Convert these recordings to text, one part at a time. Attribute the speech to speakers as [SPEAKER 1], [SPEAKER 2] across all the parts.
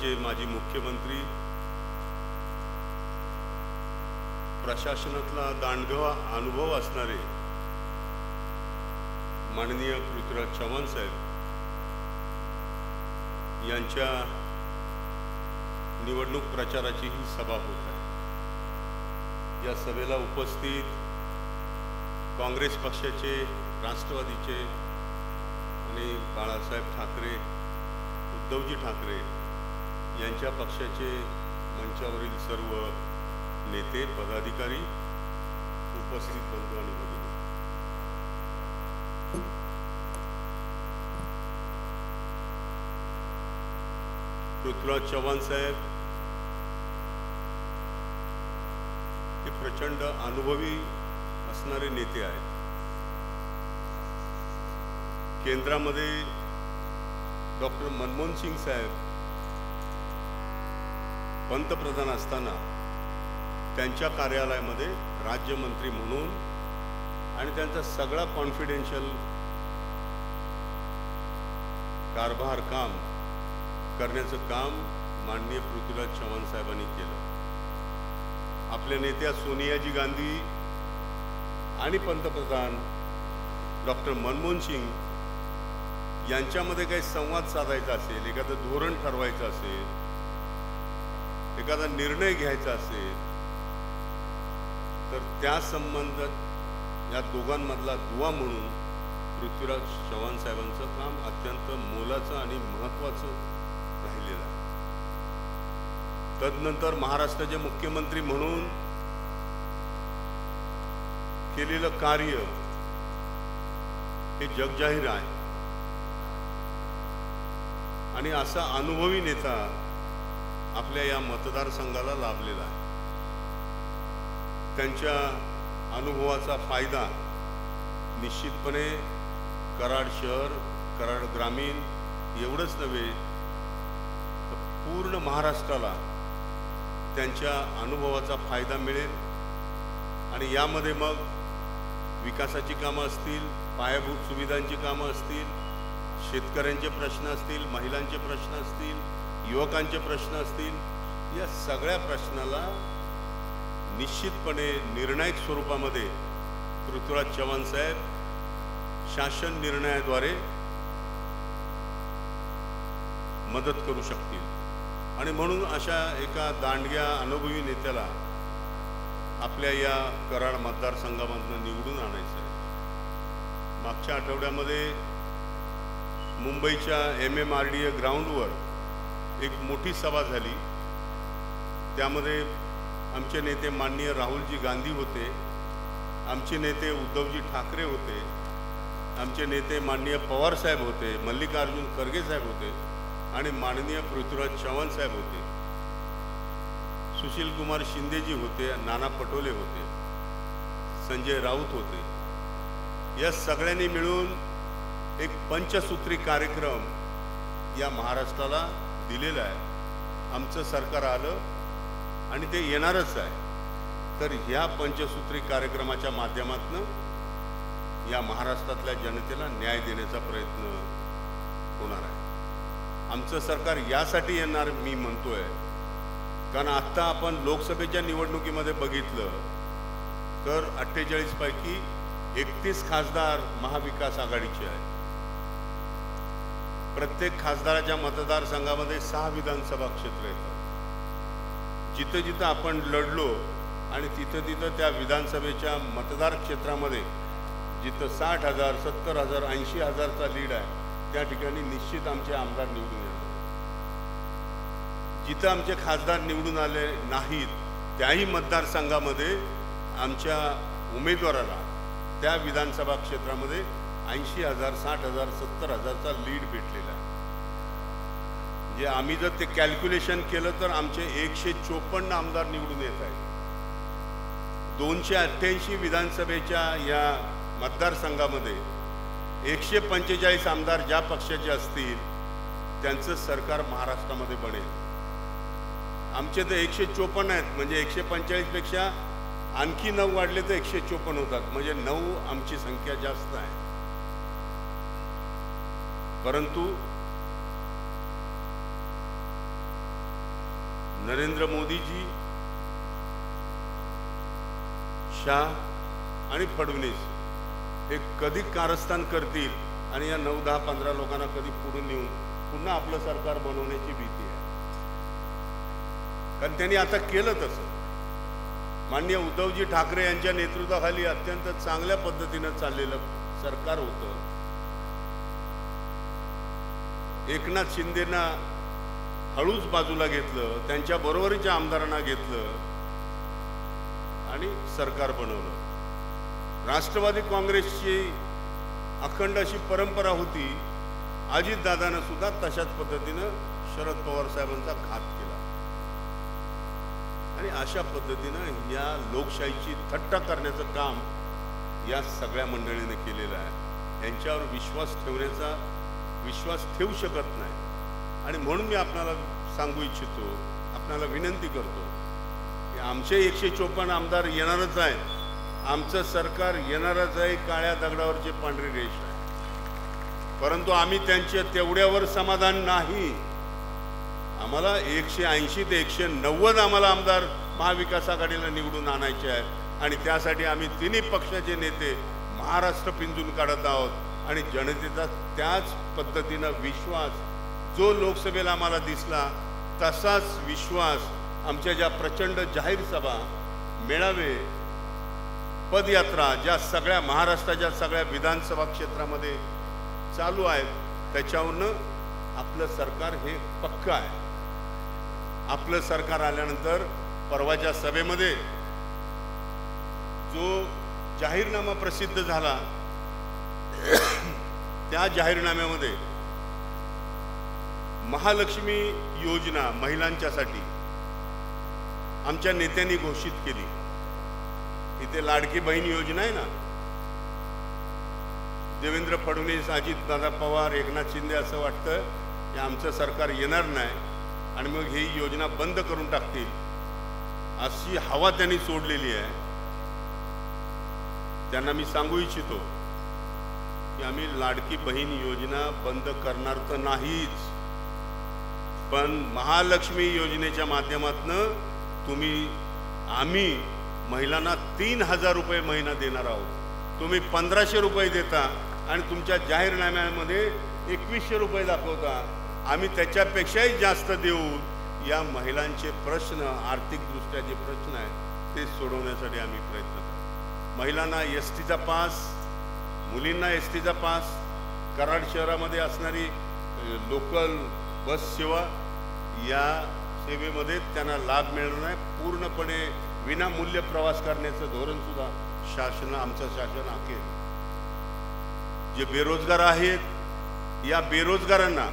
[SPEAKER 1] महाराष्ट्राचे माजी मुख्यमंत्री, प्रशासनातला दांडगा अनुभव असणारे माननीय पृथ्वीराज चव्हाण साहेब यांच्या निवडणूक प्रचाराची ही सभा होत आहे। या सभेला उपस्थित काँग्रेस पक्षाचे, राष्ट्रवादीचे आणि बाळासाहेब ठाकरे, उद्धवजी ठाकरे यांच्या पक्षाचे मंचावरील सर्व नेते, पदाधिकारी, उपस्थित बंधू आणि भगिनी, पृथ्वीराज चव्हाण साहेब हे प्रचंड अनुभवी असणारे नेते आहेत। केंद्रामध्ये डॉक्टर मनमोहन सिंग साहेब पंतप्रधान असताना त्यांच्या कार्यालयामध्ये राज्यमंत्री म्हणून आणि त्यांचा सगळा कॉन्फिडेन्शियल कारभार काम करण्याचं काम माननीय पृथ्वीराज चव्हाण साहेबांनी केलं। आपल्या नेत्या सोनियाजी गांधी आणि पंतप्रधान डॉक्टर मनमोहन सिंग यांच्यामध्ये काही संवाद साधायचा असेल, एखादं धोरण ठरवायचं असेल, एखादा निर्णय घ्यायचा असेल, तर त्या संबंधात या दोघांमधला दुवा म्हणून पृथ्वीराज चव्हाण साहेबांचं काम अत्यंत मोलाचं आणि महत्त्वाचं राहिलेलं आहे। तदनंतर महाराष्ट्राचे मुख्यमंत्री म्हणून केलेलं कार्य हे जगजाहीर आहे आणि असा अनुभवी नेता आपल्या या मतदारसंघाला लाभलेला आहे। त्यांच्या अनुभवाचा फायदा निश्चितपणे कराड शहर, कराड ग्रामीण एवढंच नव्हे तर पूर्ण महाराष्ट्राला त्यांच्या अनुभवाचा फायदा मिळेल आणि यामध्ये मग विकासाची कामं असतील, पायाभूत सुविधांची कामं असतील, शेतकऱ्यांचे प्रश्न असतील, महिलांचे प्रश्न असतील, युवकांचे प्रश्न असतील, या सगळ्या प्रश्नाला निश्चितपणे निर्णायक स्वरूपामध्ये पृथ्वीराज चव्हाण साहेब शासन निर्णयाद्वारे मदत करू शकतील आणि म्हणून अशा एका दांडग्या अनुभवी नेत्याला आपल्या या कराड मतदारसंघामधून निवडून आणायचं आहे। मागच्या आठवड्यामध्ये मुंबईच्या MMRDA ग्राउंडवर एक मोठी सभा झाली। त्यामध्ये आमचे नेते माननीय राहुलजी गांधी होते, आमचे नेते उद्धवजी ठाकरे होते, आमचे नेते माननीय पवार साहेब होते, मल्लिकार्जुन खरगे साहेब होते आणि माननीय पृथ्वीराज चव्हाण साहेब होते, सुशील कुमार शिंदेजी होते, नाना पटोले होते, संजय राऊत होते। या सगळ्यांनी मिळून एक पंचसूत्री कार्यक्रम या महाराष्ट्राला दिलेला आहे। आमचं सरकार आलं आणि ते येणारच आहे, तर ह्या पंचसूत्री कार्यक्रमाच्या माध्यमातून या महाराष्ट्रातल्या जनतेला न्याय देण्याचा प्रयत्न होणार आहे। आमचं सरकार यासाठी येणार मी म्हणतोय कारण आत्ता आपण लोकसभेच्या निवडणुकीमध्ये बघितलं तर 48 पैकी 31 खासदार महाविकास आघाडीचे आहेत। प्रत्येक खासदाराच्या मतदारसंघामध्ये 6 विधानसभा क्षेत्र येतात। जिथं जिथं आपण लढलो आणि तिथं तिथं त्या विधानसभेच्या मतदार क्षेत्रामध्ये जिथं 60,000, 70,000, 80,000चा लीड आहे त्या ठिकाणी निश्चित आमचे आमदार निवडून येणार। जिथं आमचे खासदार निवडून आले नाहीत त्याही मतदारसंघामध्ये आमच्या उमेदवाराला त्या विधानसभा क्षेत्रामध्ये 80,000, 60,000, 70,000चा लीड भेटलेला आहे। म्हणजे आम्ही जर ते कॅल्क्युलेशन केलं तर आमचे 154 आमदार निवडून येत आहेत। 288 विधानसभेच्या या मतदारसंघामध्ये 145 आमदार ज्या पक्षाचे असतील त्यांचं सरकार महाराष्ट्रामध्ये बनेल। आमचे तर 154 आहेत, म्हणजे 145 पेक्षा आणखी 9 वाढले तर 154 होतात, म्हणजे 9 आमची संख्या जास्त आहे। परंतु नरेंद्र मोदीजी, शाह आणि फडणवीस हे कधी कारस्थान करतील आणि या 9, 10, 15 लोकांना कधी पुढून नेऊन पुन्हा आपलं सरकार बनवण्याची भीती आहे. कारण त्यांनी आता केलं तसं. माननीय उद्धवजी ठाकरे यांच्या नेतृत्वाखाली अत्यंत चांगल्या पद्धतीनं चाललेलं सरकार होतं. एकनाथ शिंदेना हळूच बाजूला घेतलं, त्यांच्या बरोबरीच्या आमदारांना घेतलं आणि सरकार बनवलं. राष्ट्रवादी काँग्रेसची अखंड अशी परंपरा होती. अजितदादानं सुद्धा तशाच पद्धतीनं शरद पवार साहेबांचा घात केला आणि अशा पद्धतीनं या लोकशाहीची थट्टा करण्याचं काम या सगळ्या मंडळीने केलेलं आहे. यांच्यावर विश्वास ठेवू शकत नाही. आणि म्हणून मी आपल्याला सांगू इच्छितो, आपल्याला विनंती करतो की आमचे 154 आमदार येणारच आहेत. आमचं सरकार येणारच आहे. काळ्या दगडावरची पांढरी रेष आहे. परंतु आम्ही त्यांच्या तेवढ्यावर समाधान नाही. आम्हाला 180 ते 190 आम्हाला आमदार महाविकास आघाडीला निवडून आणायचे आहेत आणि त्यासाठी आम्ही तिन्ही पक्षाचे नेते महाराष्ट्र पिंजून काढत आहोत. आणि जनतेचा त्याच पद्धतीनं विश्वास जो लोकसभेला आम्हाला दिसला तसाच विश्वास आमच्या ज्या प्रचंड जाहीर सभा, मेळावे, पदयात्रा ज्या सगळ्या महाराष्ट्राच्या सगळ्या विधानसभा क्षेत्रामध्ये चालू आहेत त्याच्यावरनं आपलं सरकार हे पक्का आहे. आपलं सरकार आल्यानंतर परवाच्या सभेमध्ये जो जाहीरनामा प्रसिद्ध झाला त्या जाहीरनाम्यामध्ये महालक्ष्मी योजना महिलांच्यासाठी आमच्या नेत्यांनी घोषित केली. इथे लाडकी बहीण योजना आहे ना, देवेंद्र फडणवीस, अजितदादा पवार, एकनाथ शिंदे असं वाटतं की आमचं सरकार येणार नाही आणि मग ही योजना बंद करून टाकतील अशी हवा त्यांनी सोडलेली आहे. त्यांना मी सांगू इच्छितो की आम्ही लाडकी बहीण योजना बंद करणार तर नाहीच, पण महालक्ष्मी योजनेच्या माध्यमातून आम्ही महिलांना 3,000 रुपये महिना देणार आहोत. तुम्ही 1,500 रुपये देता आणि तुमच्या जाहीरनाम्यामध्ये 2,100 रुपये दाखवता. आम्ही त्याच्यापेक्षाही जास्त देऊ. या महिलांचे प्रश्न, आर्थिकदृष्ट्या जे प्रश्न आहेत ते सोडवण्यासाठी आम्ही प्रयत्न करतो. महिलांना एसटीचा पास, मुलींना एसटीचा पास, कराड शहरामध्ये असणारी लोकल बस सेवा, या सेवेमध्ये त्यांना लाभ मिळणार नाही. पूर्णपणे विनामूल्य प्रवास करण्याचं धोरण सुद्धा आमचं शासन आखेल. जे बेरोजगार आहेत या बेरोजगारांना,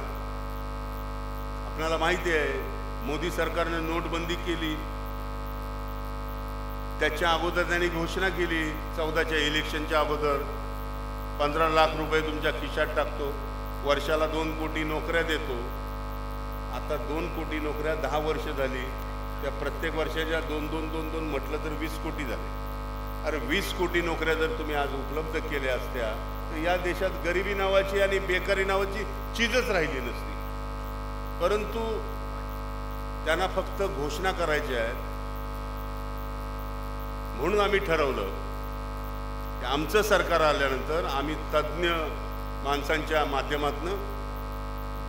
[SPEAKER 1] आपल्याला माहिती आहे मोदी सरकारने नोटबंदी केली. त्याच्या अगोदर त्यांनी घोषणा केली 14च्या इलेक्शनच्या अगोदर 15 लाख रुपये तुमच्या खिशात टाकतो, वर्षाला 2 कोटी नोकऱ्या देतो. आता 2 कोटी नोकऱ्या 10 वर्ष झाली, त्या प्रत्येक वर्षाच्या 2 म्हटलं तर 20 कोटी झाले. अरे 20 कोटी नोकऱ्या जर तुम्ही आज उपलब्ध केल्या असत्या तर या देशात गरिबी नावाची आणि बेकारी नावाची चीजच राहिली नसती. परंतु त्यांना फक्त घोषणा करायच्या आहेत. म्हणून आम्ही ठरवलं की आमचं सरकार आल्यानंतर आम्ही तज्ज्ञ माणसांच्या माध्यमातून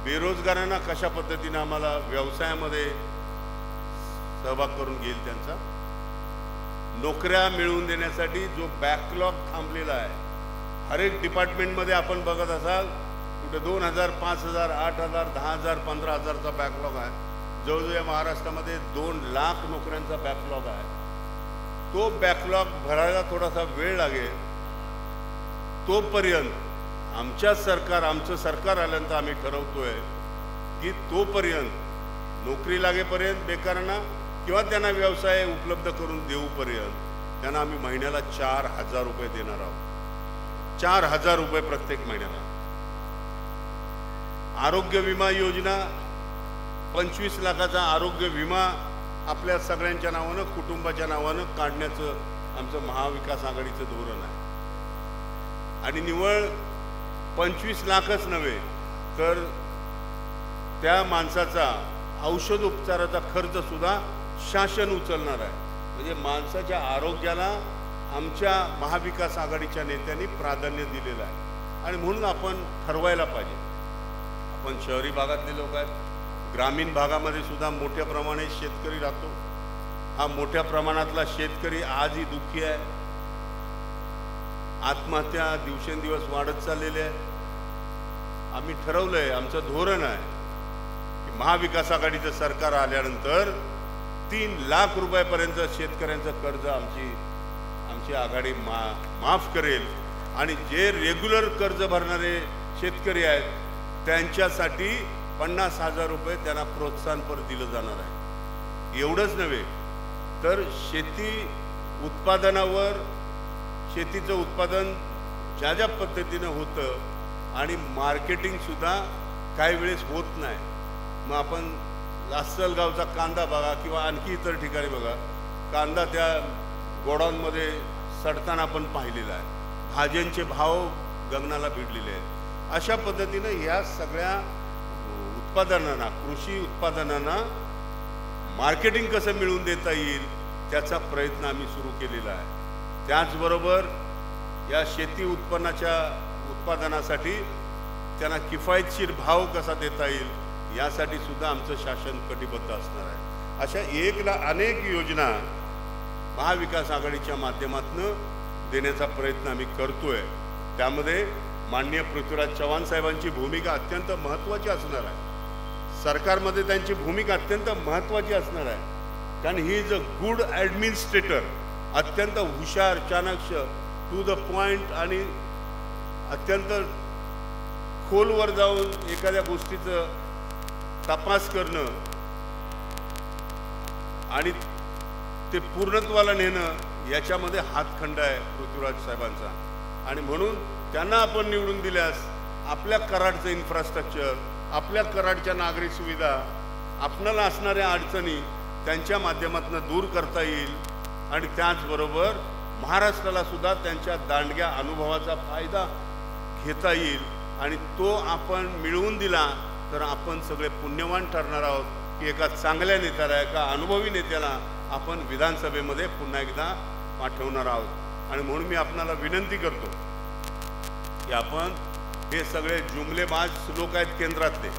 [SPEAKER 1] बेरोजगारांना कशा पद्धतीने आम्हाला व्यवसायामध्ये सहभाग करून घेईल, त्यांचा नोकऱ्या मिळवून देण्यासाठी जो बॅकलॉग थांबलेला आहे. हर एक डिपार्टमेंटमध्ये आपण बघत असाल कुठे 2,000, 5,000, 8,000, 10,000, 15,000चा बॅकलॉग आहे. जवळजवळ या महाराष्ट्रामध्ये 2 लाख नोकऱ्यांचा बॅकलॉग आहे. तो बॅकलॉग भरायला थोडासा वेळ लागेल. तोपर्यंत आमचं सरकार आल्यानंतर आम्ही ठरवतोय की तोपर्यंत नोकरी लागेपर्यंत बेकारांना किंवा त्यांना व्यवसाय उपलब्ध करून देऊपर्यंत त्यांना आम्ही महिन्याला 4,000 रुपये देणार आहोत. 4,000 रुपये प्रत्येक महिन्याला. आरोग्य विमा योजना, 25 लाखाचा आरोग्य विमा आपल्या सगळ्यांच्या नावानं, कुटुंबाच्या नावानं काढण्याचं आमचं महाविकास आघाडीचं धोरण आहे. आणि निव्वळ 25 लाखच नव्हे तर त्या माणसाचा औषध उपचाराचा खर्च सुद्धा शासन उचलणार आहे. म्हणजे माणसाच्या आरोग्याला आमच्या महाविकास आघाडीच्या नेत्यांनी प्राधान्य दिलेलं आहे आणि म्हणून आपण ठरवायला पाहिजे. आपण शहरी भागातले लोक आहेत, ग्रामीण भागामध्ये सुद्धा मोठ्या प्रमाणात शेतकरी राहतो. हा मोठ्या प्रमाणातला शेतकरी आजही दुःखी आहे. आत्महत्या दिवसेंदिवस वाढत चाललेल्या आहे. आम्ही ठरवलंय, आमचं धोरण आहे की महाविकास आघाडीचं सरकार आल्यानंतर 3 लाख रुपयापर्यंत शेतकऱ्यांचं कर्ज आमची आघाडी माफ करेल आणि जे रेग्युलर कर्ज भरणारे शेतकरी आहेत त्यांच्यासाठी 50,000 रुपये त्यांना प्रोत्साहनपर दिलं जाणार आहे. एवढंच नव्हे तर शेती उत्पादनावर, शेतीचं उत्पादन ज्या ज्या पद्धतीनं होतं आणि मार्केटिंगसुद्धा काही वेळेस होत नाही. मग आपण लासलगावचा कांदा बघा किंवा आणखी इतर ठिकाणी बघा, कांदा त्या गोडाऊनमध्ये सडताना पण पाहिलेला आहे. भाज्यांचे भाव गगनाला भिडलेले आहेत. अशा पद्धतीनं ह्या सगळ्या उत्पादनांना, कृषी उत्पादनांना मार्केटिंग कसं मिळवून देता येईल त्याचा प्रयत्न आम्ही सुरू केलेला आहे. त्याचबरोबर या शेती उत्पादनासाठी त्यांना किफायतशीर भाव कसा देता येईल यासाठी सुद्धा आमचं शासन कटिबद्ध असणार आहे. अशा अनेक योजना महाविकास आघाडीच्या माध्यमातून देण्याचा प्रयत्न आम्ही करतोय. त्यामध्ये माननीय पृथ्वीराज चव्हाण साहेबांची भूमिका अत्यंत महत्त्वाची असणार आहे. सरकारमध्ये त्यांची भूमिका अत्यंत महत्त्वाची असणार आहे. कारण he is a good administrator, अत्यंत हुशार, चाणक्य, टू द पॉइंट आणि अत्यंत खोलवर जाऊन एखाद्या गोष्टीचं तपास करणं आणि ते पूर्णत्वाला नेणं याच्यामध्ये हातखंड आहे पृथ्वीराज साहेबांचा. आणि म्हणून त्यांना आपण निवडून दिल्यास आपल्या कराडचं इन्फ्रास्ट्रक्चर, आपल्या कराडच्या नागरी सुविधा, आपणाला असणाऱ्या अडचणी त्यांच्या माध्यमातून दूर करता येईल आणि त्याचबरोबर महाराष्ट्राला सुद्धा त्यांच्या दांडग्या अनुभवाचा फायदा घेता येईल. आणि तो आपण मिळवून दिला तर आपण सगळे पुण्यवान ठरणार आहोत की एका चांगल्या नेत्याला, एका अनुभवी नेत्याला आपण विधानसभेमध्ये पुन्हा एकदा पाठवणार आहोत. आणि म्हणून मी आपणाला विनंती करतो की आपण हे सगळे जुमलेबाज लोक आहेत केंद्रातले,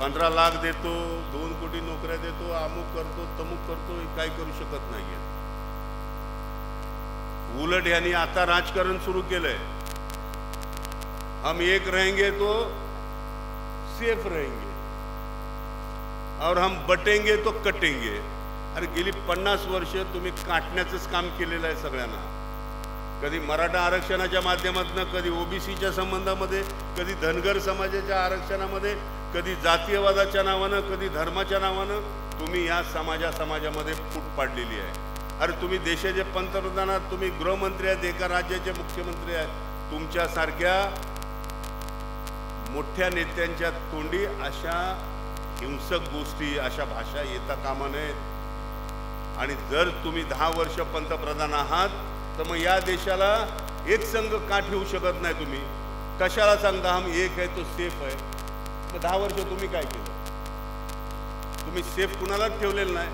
[SPEAKER 1] 15 लाख देतो, 2 कोटी नोकऱ्या देतो, अमुक करतो, तमुक करतो, काही करू शकत नाहीये. उलट यांनी आता राजकारण सुरू केलंय, हम एक रहेंगे तो सेफ रहेंगे और हम बटेंगे तो कटेंगे. अरे गेली 50 वर्ष तुम्ही काटण्याचंच काम केलेलं आहे सगळ्यांना. कधी मराठा आरक्षणाच्या माध्यमातून, कधी ओबीसीच्या संबंधामध्ये, कधी धनगर समाजाच्या आरक्षणामध्ये, कधी जातीयवादाच्या नावानं, कधी धर्माच्या नावानं तुम्ही या समाजामध्ये फूट पाडलेली आहे. अरे तुम्ही देशाचे पंतप्रधान आहात, तुम्ही गृहमंत्री आहेत, एका राज्याचे मुख्यमंत्री आहेत. तुमच्यासारख्या मोठ्या नेत्यांच्या तोंडी अशा हिंसक गोष्टी, अशा भाषा येता कामा नयेत. आणि जर तुम्ही 10 वर्ष पंतप्रधान आहात तर मग या देशाला एक संघ का ठेवू शकत नाही तुम्ही? कशाला सांगता हम एक आहे तो सेफ आहे? मग 10 वर्ष तुम्ही काय केलं? तुम्ही सेफ कुणालाच ठेवलेलं नाही,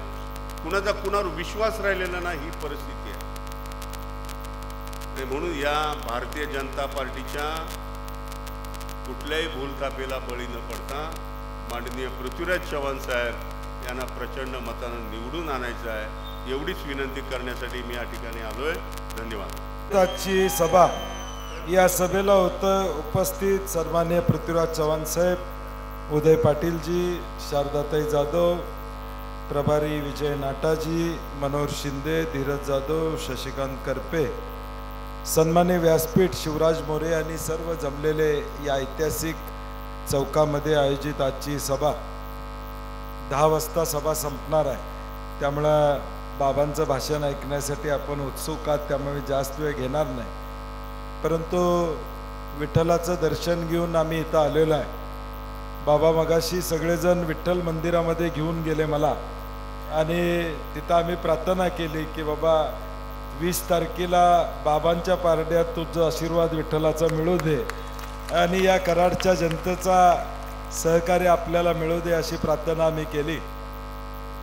[SPEAKER 1] कुणाचा कुणावर विश्वास राहिलेला नाही, ही परिस्थिती आहे. आणि म्हणून या भारतीय जनता पार्टीच्या कुठल्याही भूलथापेला बळी न पडता माननीय पृथ्वीराज चव्हाण साहेब यांना प्रचंड मतानं निवडून आणायचं आहे. एवढीच विनंती करण्यासाठी मी या ठिकाणी आलोय. धन्यवाद.
[SPEAKER 2] आजची सभा, या सभेला उपस्थित सन्माननीय पृथ्वीराज चव्हाण साहेब, उदय पाटीलजी, शारदाताई जाधव, प्रभारी विजय नाटाजी, मनोहर शिंदे, धीरज जाधव, शशिकांत करपे, सन्माननीय व्यासपीठ शिवराज मोरे आणि सर्व जमलेले या ऐतिहासिक चौकामध्ये आयोजित आजची सभा. 10 वाजता सभा संपणार आहे. त्यामुळं बाबांचं भाषण ऐकण्यासाठी आपण उत्सुक आहात, त्यामुळे जास्त वेळ घेणार नाही. परंतु विठ्ठलाचं दर्शन घेऊन आम्ही इथं आलेलो आहे. बाबा मगाशी सगळेजण विठ्ठल मंदिरामध्ये घेऊन गेले मला, आणि तिथं आम्ही प्रार्थना केली की बाबा 20 तारखेला बाबांच्या पारड्यात तुझं आशीर्वाद विठ्ठलाचा मिळू दे आणि या कराडच्या जनतेचा सहकार्य आपल्याला मिळू दे अशी प्रार्थना आम्ही केली.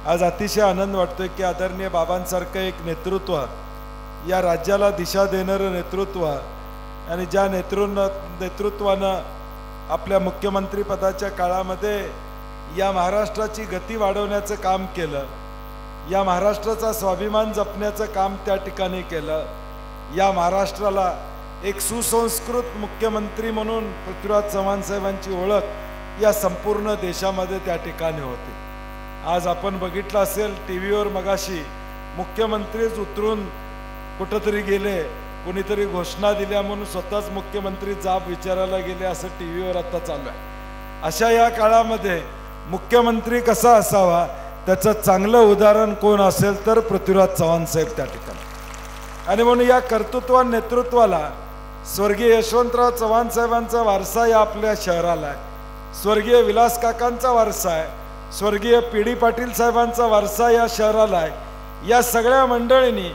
[SPEAKER 2] आज अतिशय आनंद वाटतोय की आदरणीय बाबांसारखं एक नेतृत्व, या राज्याला दिशा देणारं नेतृत्व आणि ज्या नेतृत्वानं आपल्या मुख्यमंत्री पदाच्या काळामध्ये या महाराष्ट्राची गती वाढवण्याचं काम केलं, या महाराष्ट्राचा स्वाभिमान जपण्याचं काम त्या ठिकाणी केलं, या महाराष्ट्राला एक सुसंस्कृत मुख्यमंत्री म्हणून पृथ्वीराज चव्हाण साहेबांची ओळख या संपूर्ण देशामध्ये त्या ठिकाणी होती. आज आपण बघितलं असेल टीव्हीवर मगाशी मुख्यमंत्रीच उतरून कुठंतरी गेले, कुणीतरी घोषणा दिल्या म्हणून स्वतःच मुख्यमंत्री जाब विचारायला गेले, असं टीव्हीवर आता चालू आहे. अशा या काळामध्ये मुख्यमंत्री कसा असावा त्याचं चांगलं उदाहरण कोण असेल तर पृथ्वीराज चव्हाण साहेब त्या ठिकाणी. आणि म्हणून या कर्तृत्व नेतृत्वाला स्वर्गीय यशवंतराव चव्हाण साहेबांचा वारसा या आपल्या शहराला आहे, स्वर्गीय विलास काकांचा वारसा आहे, स्वर्गीय पी डी पाटील साहेबांचा वारसा या शहराला आहे. या सगळ्या मंडळींनी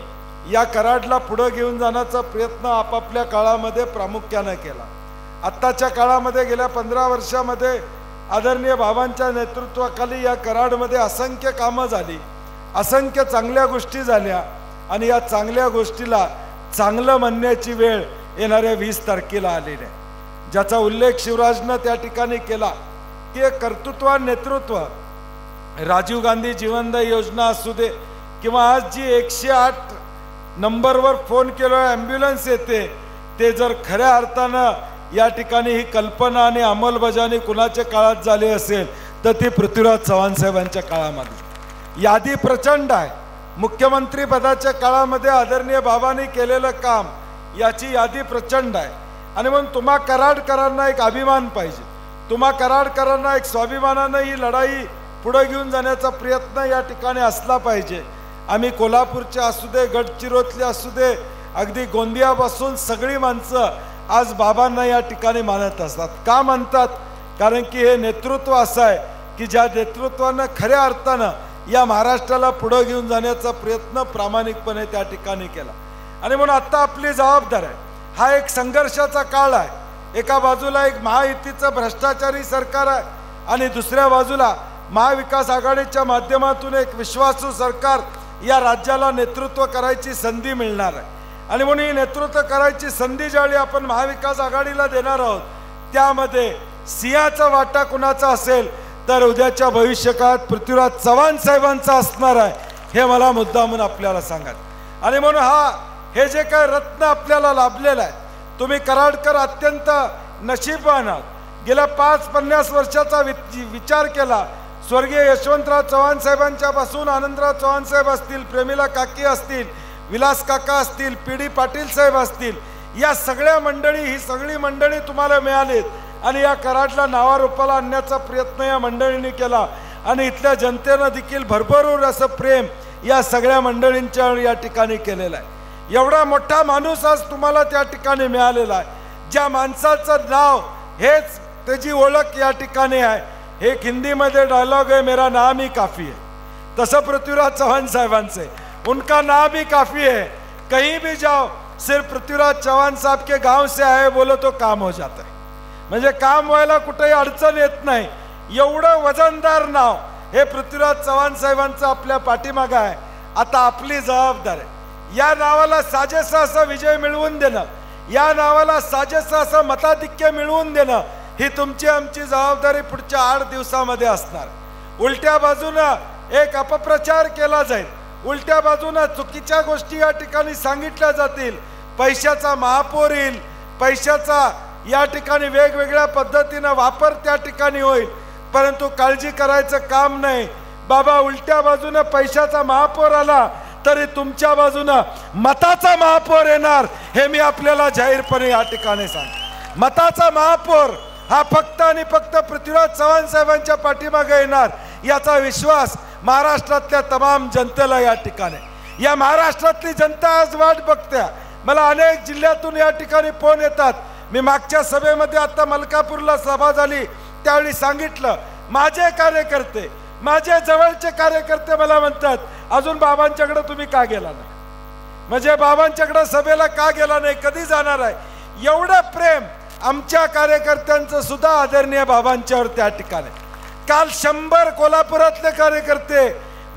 [SPEAKER 2] या कराडला पुढे घेऊन जाण्याचा प्रयत्न आपापल्या काळामध्ये प्रामुख्याने केला. आत्ताच्या काळामध्ये गेल्या 15 वर्षामध्ये आदरणीय बाबांच्या नेतृत्वाखाली या कराडमध्ये असंख्य कामं झाली, असंख्य चांगल्या गोष्टी झाल्या आणि या चांगल्या गोष्टीला चांगलं म्हणण्याची वेळ येणाऱ्या 20 तारखेला आलेली आहे, ज्याचा उल्लेख शिवराजनं त्या ठिकाणी केला की एक कर्तृत्व नेतृत्व, राजीव गांधी जीवनदायी योजना असू दे किंवा आज जी 108 नंबरवर फोन केल्यावर ॲम्ब्युलन्स येते, ते जर खऱ्या अर्थानं या ठिकाणी ही कल्पना आणि अंमलबजावणी कुणाच्या काळात झाली असेल तर ती पृथ्वीराज चव्हाण साहेबांच्या काळामध्ये. यादी प्रचंड आहे. मुख्यमंत्री पदाच्या काळामध्ये आदरणीय बाबांनी केलेलं काम याची यादी प्रचंड आहे. आणि म्हणून तुम्हा कराडकरांना एक अभिमान पाहिजे, तुम्हा कराडकरांना एक स्वाभिमानानं ही लढाई पुढे घेऊन जाण्याचा प्रयत्न या ठिकाणी असला पाहिजे. आम्ही कोल्हापूरचे असू दे, गडचिरोलीतले असू दे, अगदी गोंदियापासून सगळी माणसं आज बाबांना या ठिकाणी मानत असतात. का मानतात? कारण की हे नेतृत्व असं आहे की ज्या नेतृत्वानं खऱ्या अर्थानं या महाराष्ट्राला पुढे घेऊन जाण्याचा प्रयत्न प्रामाणिकपणे त्या ठिकाणी केला. आणि म्हणून आता आपली जबाबदारी आहे, हा एक संघर्षाचा काळ आहे. एका बाजूला एक महायुतीचं भ्रष्टाचारी सरकार आहे आणि दुसऱ्या बाजूला महाविकास आघाडीच्या माध्यमातून एक विश्वासू सरकार या राज्याला नेतृत्व करायची संधी मिळणार आहे. आणि म्हणून ही नेतृत्व करायची संधी ज्यावेळी आपण महाविकास आघाडीला देणार आहोत त्यामध्ये सिंहाचा वाटा कुणाचा असेल तर उद्याच्या भविष्यकाळात पृथ्वीराज चव्हाण साहेबांचा असणार आहे, हे मला मुद्दामून आपल्याला सांगा. आणि म्हणून हे जे काय रत्न आपल्याला लाभलेलं आहे, तुम्ही कराडकर अत्यंत नशीबवान आहात. गेल्या 5-50 वर्षाचा विचार केला, स्वर्गीय यशवंतराव चव्हाण साहेबांच्या पासून आनंदराव चव्हाण साहेब असतील, प्रेमिला काकी असतील, विलास काका असतील, पी डी पाटील साहेब असतील, या सगळ्या मंडळी, ही सगळी मंडळी तुम्हाला मिळालीत आणि या कराडला नावारूपाला आणण्याचा प्रयत्न या मंडळींनी केला. आणि इथल्या जनतेनं देखील भरभरून असं प्रेम या सगळ्या मंडळींच्या या ठिकाणी केलेलं आहे. एवढा मोठा माणूस आज तुम्हाला त्या ठिकाणी मिळालेला आहे, ज्या माणसाचं नाव हेच त्याची ओळख या ठिकाणी आहे. एक हिंदीमध्ये डायलॉग है, मेरा नाम ही काफ़ी है. तसं पृथ्वीराज चव्हाण साहेबांचे, उनका नाम ही काफ़ी है, कहीं भी जाओ सिर्फ पृथ्वीराज चव्हाण साहब के गांव से आए बोलो तो काम हो जाता है. म्हणजे काम व्हायला कुठेही अडचण येत नाही. एवढं वजनदार नाव हे पृथ्वीराज चव्हाण साहेबांचं आपल्या पाठीमागं आहे. आता आपली जबाबदारी आहे या नावाला साजेसा असा विजय मिळवून देणं, या नावाला साजेसा असं मताधिक्य मिळवून देणं, ही तुमची आमची जबाबदारी पुढच्या 8 दिवसामध्ये असणार. उलट्या बाजूनं एक अपप्रचार केला जाईल, उलट्या बाजूनं चुकीच्या गोष्टी या ठिकाणी सांगितल्या जातील, पैशाचा महापूर येईल, पैशाचा या ठिकाणी वेगवेगळ्या पद्धतीनं वापर त्या ठिकाणी होईल, परंतु काळजी करायचं काम नाही. बाबा, उलट्या बाजूनं पैशाचा महापूर आला तरी तुमच्या बाजूनं मताचा महापूर येणार, हे मी आपल्याला जाहीरपणे या ठिकाणी सांग. मताचा महापूर हा फक्त आणि फक्त पृथ्वीराज चव्हाण साहेबांच्या पाठीमागे येणार, याचा विश्वास महाराष्ट्रातल्या तमाम जनतेला या ठिकाणी, या महाराष्ट्रातली जनता आज वाट बघते. मला अनेक जिल्ह्यातून या ठिकाणी फोन येतात. मी मागच्या सभेमध्ये आता मलकापूरला सभा झाली त्यावेळी सांगितलं, माझे कार्यकर्ते, माझे जवळचे कार्यकर्ते मला म्हणतात, अजून बाबांच्याकडे तुम्ही का गेला नाही, म्हणजे बाबांच्याकडे सभेला का गेला नाही, कधी जाणार आहे. एवढं प्रेम आमच्या कार्यकर्त्यांचं सुद्धा आदरणीय बाबांच्यावर त्या ठिकाणी काल 100 कोल्हापुरातले कार्यकर्ते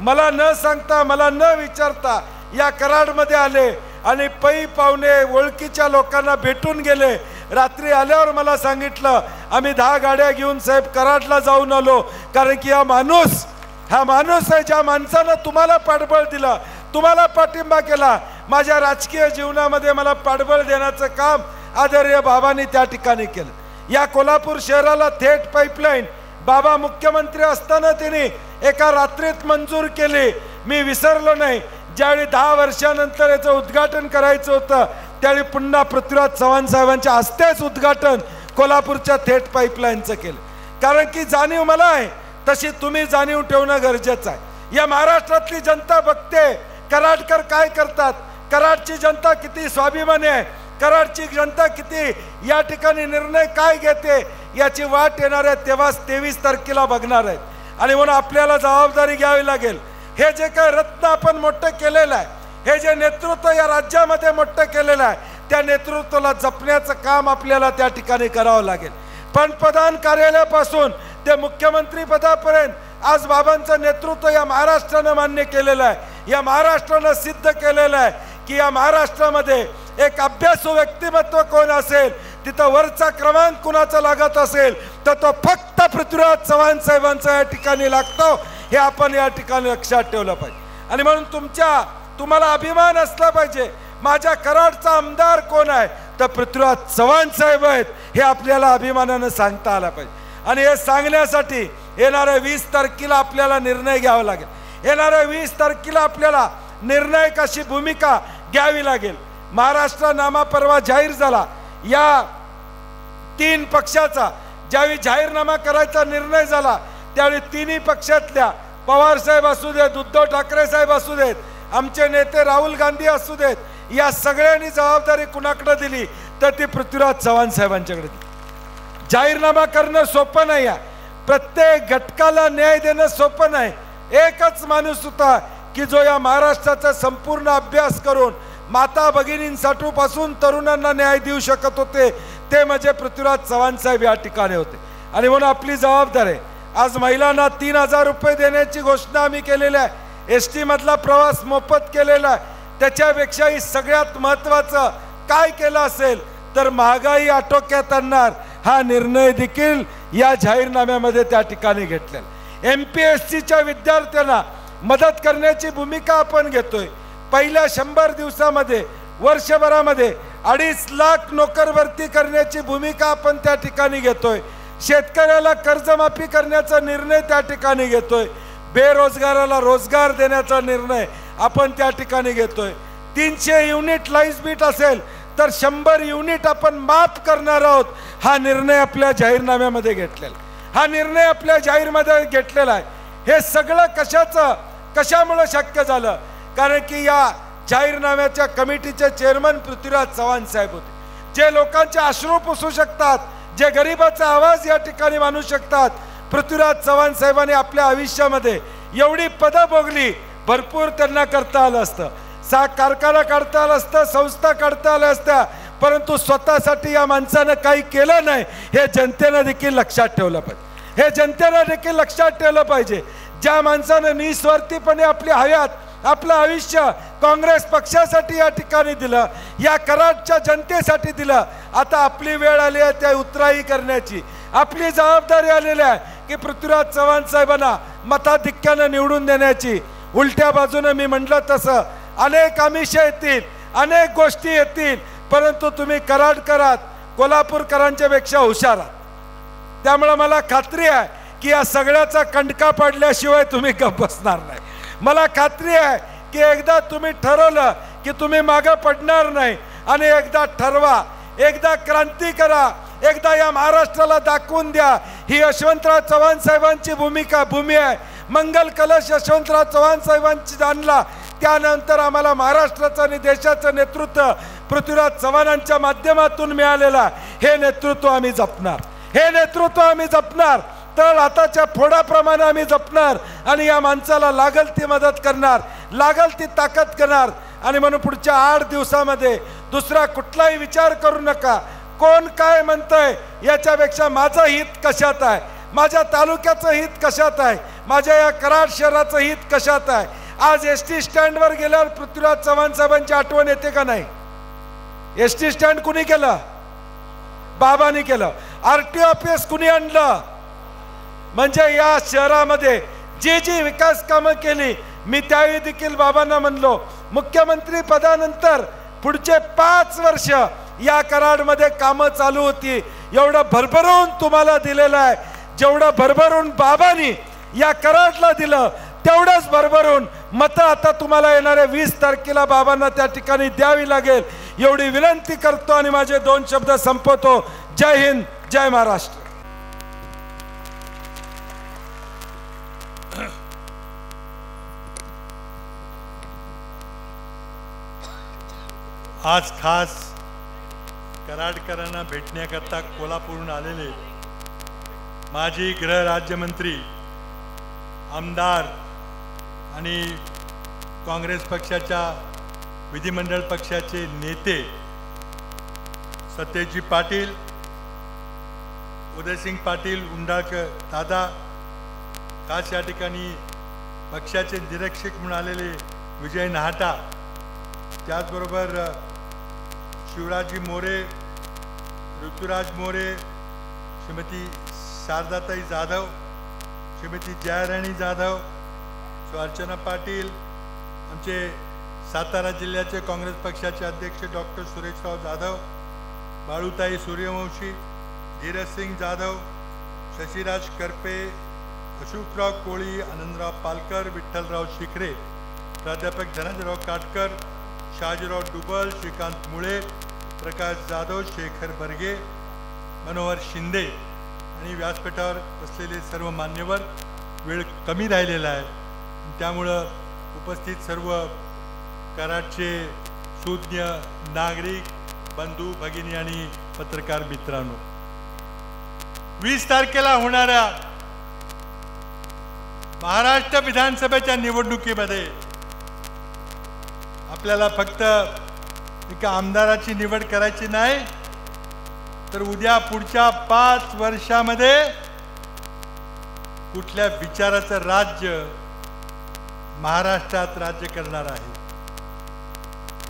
[SPEAKER 2] मला न सांगता मला न विचारता या कराडमध्ये आले आणि पै पाहुणे ओळखीच्या लोकांना भेटून गेले. रात्री आल्यावर मला सांगितलं आम्ही 10 गाड्या घेऊन साहेब कराडला जाऊन आलो, कारण की हा माणूस आहे ज्या माणसानं तुम्हाला पाठबळ दिलं, तुम्हाला पाठिंबा केला. माझ्या राजकीय जीवनामध्ये मला पाठबळ देण्याचं काम आदरणीय बाबांनी त्या ठिकाणी केलं. या कोल्हापूर शहराला थेट पाईपलाईन बाबा मुख्यमंत्री असताना त्यांनी एका रात्रीत मंजूर केली. मी विसरलो नाही. ज्यावेळी 10 वर्षानंतर याचं उद्घाटन करायचं होतं त्यावेळी पुन्हा पृथ्वीराज चव्हाण साहेबांच्या हस्तेच उद्घाटन कोल्हापूरच्या थेट पाईपलाईनचं केलं. कारण की जाणीव मला आहे तशी तुम्ही जाणीव ठेवणं गरजेचं आहे. या महाराष्ट्रातली जनता बघते कराडकर काय करतात, कराडची जनता किती स्वाभिमानी आहे, कराडची जनता किती या ठिकाणी निर्णय काय घेते याची वाट येणार आहे तेव्हाच 23 तारखेला बघणार आहेत. आणि म्हणून आपल्याला जबाबदारी घ्यावी लागेल. हे जे काय रत्न आपण मोठं केलेलं आहे, हे जे नेतृत्व या राज्यामध्ये मोठं केलेलं आहे, त्या नेतृत्वाला जपण्याचं काम आपल्याला त्या ठिकाणी करावं लागेल. पंतप्रधान कार्यालयापासून ते मुख्यमंत्री पदापर्यंत आज बाबांचं नेतृत्व या महाराष्ट्रानं मान्य केलेलं आहे. या महाराष्ट्रानं सिद्ध केलेलं आहे की या महाराष्ट्रामध्ये एक अभ्यासू व्यक्तिमत्व कोण असेल, तिथं वरचा क्रमांक कुणाचा लागत असेल तर तो फक्त पृथ्वीराज चव्हाण साहेबांचा या ठिकाणी लागतो. हे आपण या ठिकाणी लक्षात ठेवलं पाहिजे. आणि म्हणून तुम्हाला अभिमान असला पाहिजे. माझ्या कराडचा आमदार कोण आहे तर पृथ्वीराज चव्हाण साहेब आहेत, हे आपल्याला अभिमानानं सांगता आला पाहिजे. आणि हे सांगण्यासाठी येणाऱ्या 20 तारखेला आपल्याला निर्णय घ्यावा लागेल. येणाऱ्या 20 तारखेला आपल्याला निर्णायक अशी भूमिका घ्यावी लागेल. महाराष्ट्रनामा परवा जाहीर झाला. या 3 पक्षाचा ज्यावेळी जाहीरनामा करायचा निर्णय झाला त्यावेळी तिन्ही पक्षातल्या पवार साहेब असू देत, उद्धव ठाकरे साहेब असू देत, आमचे नेते राहुल गांधी असू देत, या सगळ्यांनी जबाबदारी कुणाकडे दिली तर ती पृथ्वीराज चव्हाण साहेबांच्याकडे दिली. जाहीरनामा करणं सोपं नाही आहे. प्रत्येक घटकाला न्याय देणं सोपं नाही. एकच माणूस होता की जो या महाराष्ट्राचा संपूर्ण अभ्यास करून माता भगिनींसाठी पासून तरुणांना न्याय देऊ शकत होते, ते म्हणजे पृथ्वीराज चव्हाण साहेब या ठिकाणी होते. आणि म्हणून आपली जबाबदारी आहे. आज महिलांना 3000 रुपये देण्याची घोषणा आम्ही केलेली आहे. ST मधला प्रवास मोफत केलेला आहे. त्याच्यापेक्षाही सगळ्यात महत्त्वाचं काय केलं असेल तर महागाई आटोक्यात आणणार हा निर्णय देखील या जाहीरनाम्यामध्ये त्या ठिकाणी घेतलेला. MPSCच्या विद्यार्थ्यांना मदत करण्याची भूमिका आपण घेतोय. पहिल्या 100 दिवसामध्ये वर्षभरामध्ये 2.5 लाख नोकर भरती करण्याची भूमिका आपण त्या ठिकाणी घेतोय. शेतकऱ्याला कर्जमाफी करण्याचा निर्णय त्या ठिकाणी घेतोय. बेरोजगाराला रोजगार देण्याचा निर्णय आपण त्या ठिकाणी घेतोय. 300 युनिट लाईट बीट असेल तर 100 युनिट आपण माफ करणार आहोत. हा निर्णय आपल्या जाहीरनाम्यामध्ये घेतलेला, हा निर्णय आपल्या जाहीरमध्ये घेतलेला आहे. हे सगळं कशामुळे शक्य झालं? कारण की या जाहीरनाम्याच्या कमिटीचे चेअरमन पृथ्वीराज चव्हाण साहेब होते, जे लोकांचे अश्रू पुसू शकतात, जे गरिबाचा आवाज या ठिकाणी मानू शकतात. पृथ्वीराज चव्हाण साहेबांनी आपल्या आयुष्यामध्ये एवढी पदं भोगली, भरपूर त्यांना करता आलं असतं, कारखाना काढता आलं असतं, संस्था काढता आल्या असत्या, परंतु स्वतःसाठी या माणसानं काही केलं नाही. हे जनतेनं देखील लक्षात ठेवलं पाहिजे. हे जनतेनं देखील लक्षात ठेवलं पाहिजे. ज्या माणसानं निस्वार्थीपणे आपली हयात, आपलं आयुष्य काँग्रेस पक्षासाठी या ठिकाणी दिलं, या कराडच्या जनतेसाठी दिलं, आता आपली वेळ आली आहे त्या उतराई करण्याची. आपली जबाबदारी आलेली आहे की पृथ्वीराज चव्हाण साहेबांना मताधिक्यानं निवडून देण्याची. उलट्या बाजूने मी म्हटलं तसं अनेक आमिष येतील, अनेक गोष्टी येतील, परंतु तुम्ही कराडकरात कोल्हापूरकरांच्या पेक्षा हुशार आहात. त्यामुळे मला खात्री आहे की या सगळ्याचा कंडका पडल्याशिवाय तुम्ही गप्प बसणार नाही. मला खात्री आहे की एकदा तुम्ही ठरवलं की तुम्ही मागं पडणार नाही. आणि एकदा ठरवा, एकदा क्रांती करा, एकदा या महाराष्ट्राला दाखवून द्या ही यशवंतराव चव्हाण साहेबांची भूमी आहे. मंगल कलश यशवंतराव चव्हाण साहेबांची जाणला, त्यानंतर आम्हाला महाराष्ट्राचं आणि देशाचं नेतृत्व पृथ्वीराज चव्हाणांच्या माध्यमातून मिळालेला. हे नेतृत्व आम्ही जपणार, हे नेतृत्व आम्ही जपणार. तर हाताच्या फोडाप्रमाणे आम्ही जपणार आणि या माणसाला लागल ती मदत करणार, लागल ती ताकद करणार. आणि म्हणून पुढच्या 8 दिवसामध्ये दुसरा कुठलाही विचार करू नका. कोण काय म्हणतंय याच्यापेक्षा माझं हित कशात आहे, माझ्या तालुक्याचं हित कशात आहे, माझ्या या कराड शहराचं हित कशात आहे. आज एसटी स्टँडवर गेल्यावर पृथ्वीराज चव्हाण साहेबांची आठवण येते का नाही? एसटी स्टँड कुणी केलं? बाबांनी केलं. आरटीओ ऑफिस कुणी आणलं? म्हणजे या शहरामध्ये जी जी विकास कामं केली, मी त्यावेळी देखील बाबांना म्हणलो, मुख्यमंत्री पदानंतर पुढचे 5 वर्ष या कराडमध्ये कामं चालू होती. एवढं भरभरून तुम्हाला दिलेलं आहे. जेवढं भरभरून बाबांनी या कराडला दिलं तेवढंच भरभरून मतं आता तुम्हाला येणाऱ्या 20 तारखेला बाबांना त्या ठिकाणी द्यावी लागेल, एवढी विनंती करतो आणि माझे 2 शब्द संपवतो. जय हिंद, जय महाराष्ट्र.
[SPEAKER 3] आज खास कराडकरांना भेटण्याकरता कोल्हापूरहून आलेले माजी गृह राज्यमंत्री, आमदार आणि काँग्रेस पक्षाच्या विधिमंडळ पक्षाचे नेते सत्यजी पाटील, उदयसिंग पाटील उंडाळकर दादा, खास या ठिकाणी पक्षाचे निरीक्षक म्हणून आलेले विजय नाहटा, त्याचबरोबर शिवराजी मोरे, ऋतुराज मोरे, श्रीमती शारदाताई जाधव, श्रीमती जयाराणी जाधव, अर्चना पाटील, आमचे सातारा जिल्ह्याचे काँग्रेस पक्षाचे अध्यक्ष डॉक्टर सुरेशराव जाधव, बाळूताई सूर्यवंशी, धीरजसिंग जाधव, शशिराज करपे, अशोकराव कोळी, आनंदराव पालकर, विठ्ठलराव शिखरे, प्राध्यापक धनंजयराव काटकर, शहाजीराव डुबल, श्रीकांत मुळे, प्रकाश जाधव, शेखर बर्गे, मनोहर शिंदे आणि व्यासपीठावर बसलेले सर्व मान्यवर. वेळ कमी राहिलेला आहे, त्यामुळं उपस्थित सर्व कराडचे सुज्ञ नागरिक बंधू भगिनी आणि पत्रकार मित्रांनो, 20 तारखेला होणाऱ्या महाराष्ट्र विधानसभेच्या निवडणुकीमध्ये आपल्याला फक्त एका आमदाराची निवड करायची नाही, तर उद्या पुढच्या 5 वर्षामध्ये कुठल्या विचाराचं राज्य महाराष्ट्रात राज्य करणार आहे.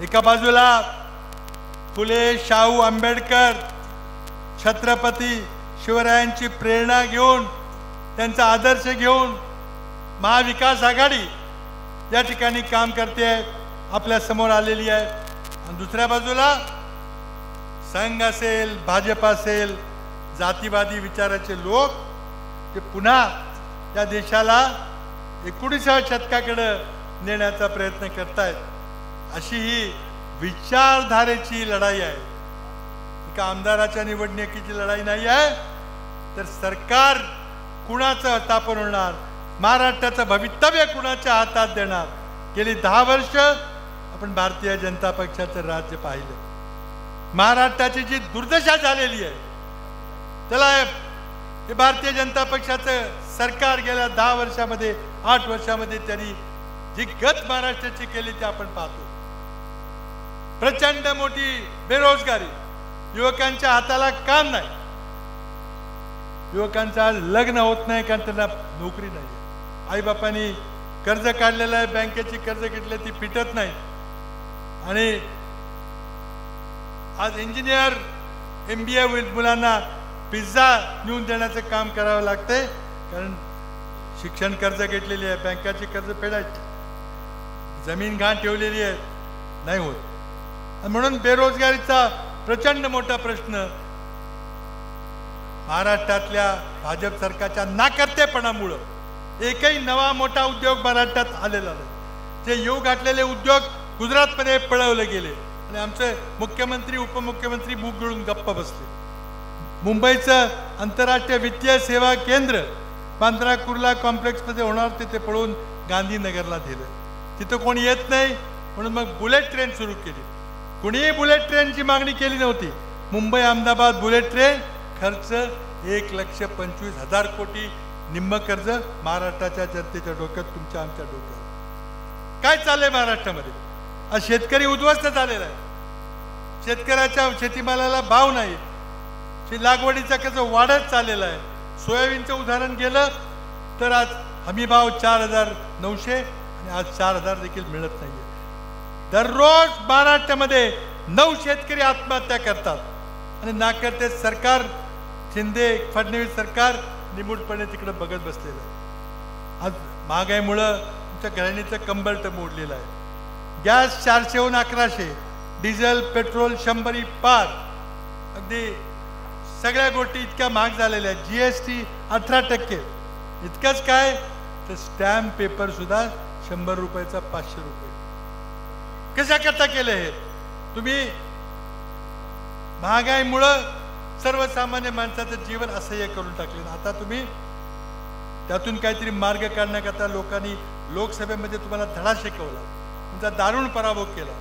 [SPEAKER 3] एका बाजूला फुले, शाहू आंबेडकर, छत्रपती शिवरायांची प्रेरणा घेऊन, त्यांचा आदर्श घेऊन महाविकास आघाडी या ठिकाणी काम करते आहे, आपल्या समोर आलेली आहे. आणि दुसऱ्या बाजूला संघ असेल, भाजप असेल, जातीवादी विचाराचे लोक ते पुन्हा या देशाला 19व्या शतकाकडे नेण्याचा प्रयत्न करतायत. अशी ही विचारधारेची लढाई आहे. एका आमदाराच्या निवडणुकीची लढाई नाही आहे, तर सरकार कुणाचं स्थापन होणार, महाराष्ट्राचं भवितव्य कुणाच्या हातात देणार. गेली 10 वर्ष आपण भारतीय जनता पक्षाचं राज्य पाहिलं. महाराष्ट्राची जी दुर्दशा झालेली आहे त्याला हे भारतीय जनता पक्षाचं सरकार गेल्या 10 वर्षामध्ये 8 वर्षामध्ये त्यांनी जी गत महाराष्ट्राची केली ते आपण पाहतो. प्रचंड मोठी बेरोजगारी, युवकांच्या हाताला काम नाही, युवकांचा लग्न होत नाही कारण त्यांना नोकरी नाही. आईबापांनी कर्ज काढलेलं आहे, बँकेची कर्ज घेतली ती फिटत नाही. आणि आज इंजिनियर MBA मुलांना पिझ्झा नेऊन देण्याचं काम करावं लागतंय, कारण शिक्षण कर्ज घेतलेली आहे, बँकाची कर्ज फेडायची, जमीन घाण ठेवलेली आहे, नाही होत. म्हणून बेरोजगारीचा प्रचंड मोठा प्रश्न महाराष्ट्रातल्या भाजप सरकारच्या नाकर्तेपणामुळं एकही नवा मोठा उद्योग महाराष्ट्रात आलेला नाही. जे येऊ घातलेले उद्योग गुजरातमध्ये पळवले गेले आणि आमचे मुख्यमंत्री उपमुख्यमंत्री मुख गिळून गप्प बसले. मुंबईचं आंतरराष्ट्रीय वित्तीय सेवा केंद्र बांद्रा कुर्ला कॉम्प्लेक्समध्ये होणार ते पळून गांधीनगरला दिलं. तिथं कोणी येत नाही म्हणून मग बुलेट ट्रेन सुरू केली. कुणीही बुलेट ट्रेनची मागणी केली नव्हती. मुंबई अहमदाबाद बुलेट ट्रेन, खर्च 1,25,000 कोटी, निम्म कर्ज महाराष्ट्राच्या जनतेच्या डोक्यात, तुमच्या आमच्या डोक्यात. काय चाललंय महाराष्ट्रामध्ये? आज शेतकरी उद्ध्वस्त झालेला आहे. शेतकऱ्याच्या शेतीमालाला भाव नाही, लागवडीचा कसं वाढत चाललेला आहे. सोयाबीनचं उदाहरण गेलं तर आज हमीभाव 4,900 आणि आज 4,000 देखील मिळत नाहीये. दररोज महाराष्ट्रामध्ये 9 शेतकरी आत्महत्या करतात आणि नाकर्ते सरकार, शिंदे फडणवीस सरकार निमूटपणे तिकडे बघत बसलेलं आहे. आज महागाईमुळं तुमच्या घराणीचं कंबरट मोडलेलं आहे. गॅस 400हून 1100, डिझेल पेट्रोल 100 पार, अगदी सगळ्या गोष्टी इतक्या महाग झालेल्या आहेत. GST 18%. इतकंच काय तर स्टॅम्प पेपर सुद्धा 100 रुपयाचा 500 रुपये. कशा करता केलं हे तुम्ही? महागाईमुळं सर्वसामान्य माणसाचं जीवन असह्य करून टाकले. आता तुम्ही त्यातून काहीतरी मार्ग काढण्याकरता लोकांनी लोकसभेमध्ये तुम्हाला धडा शिकवला, तुमचा दारुण पराभव केला.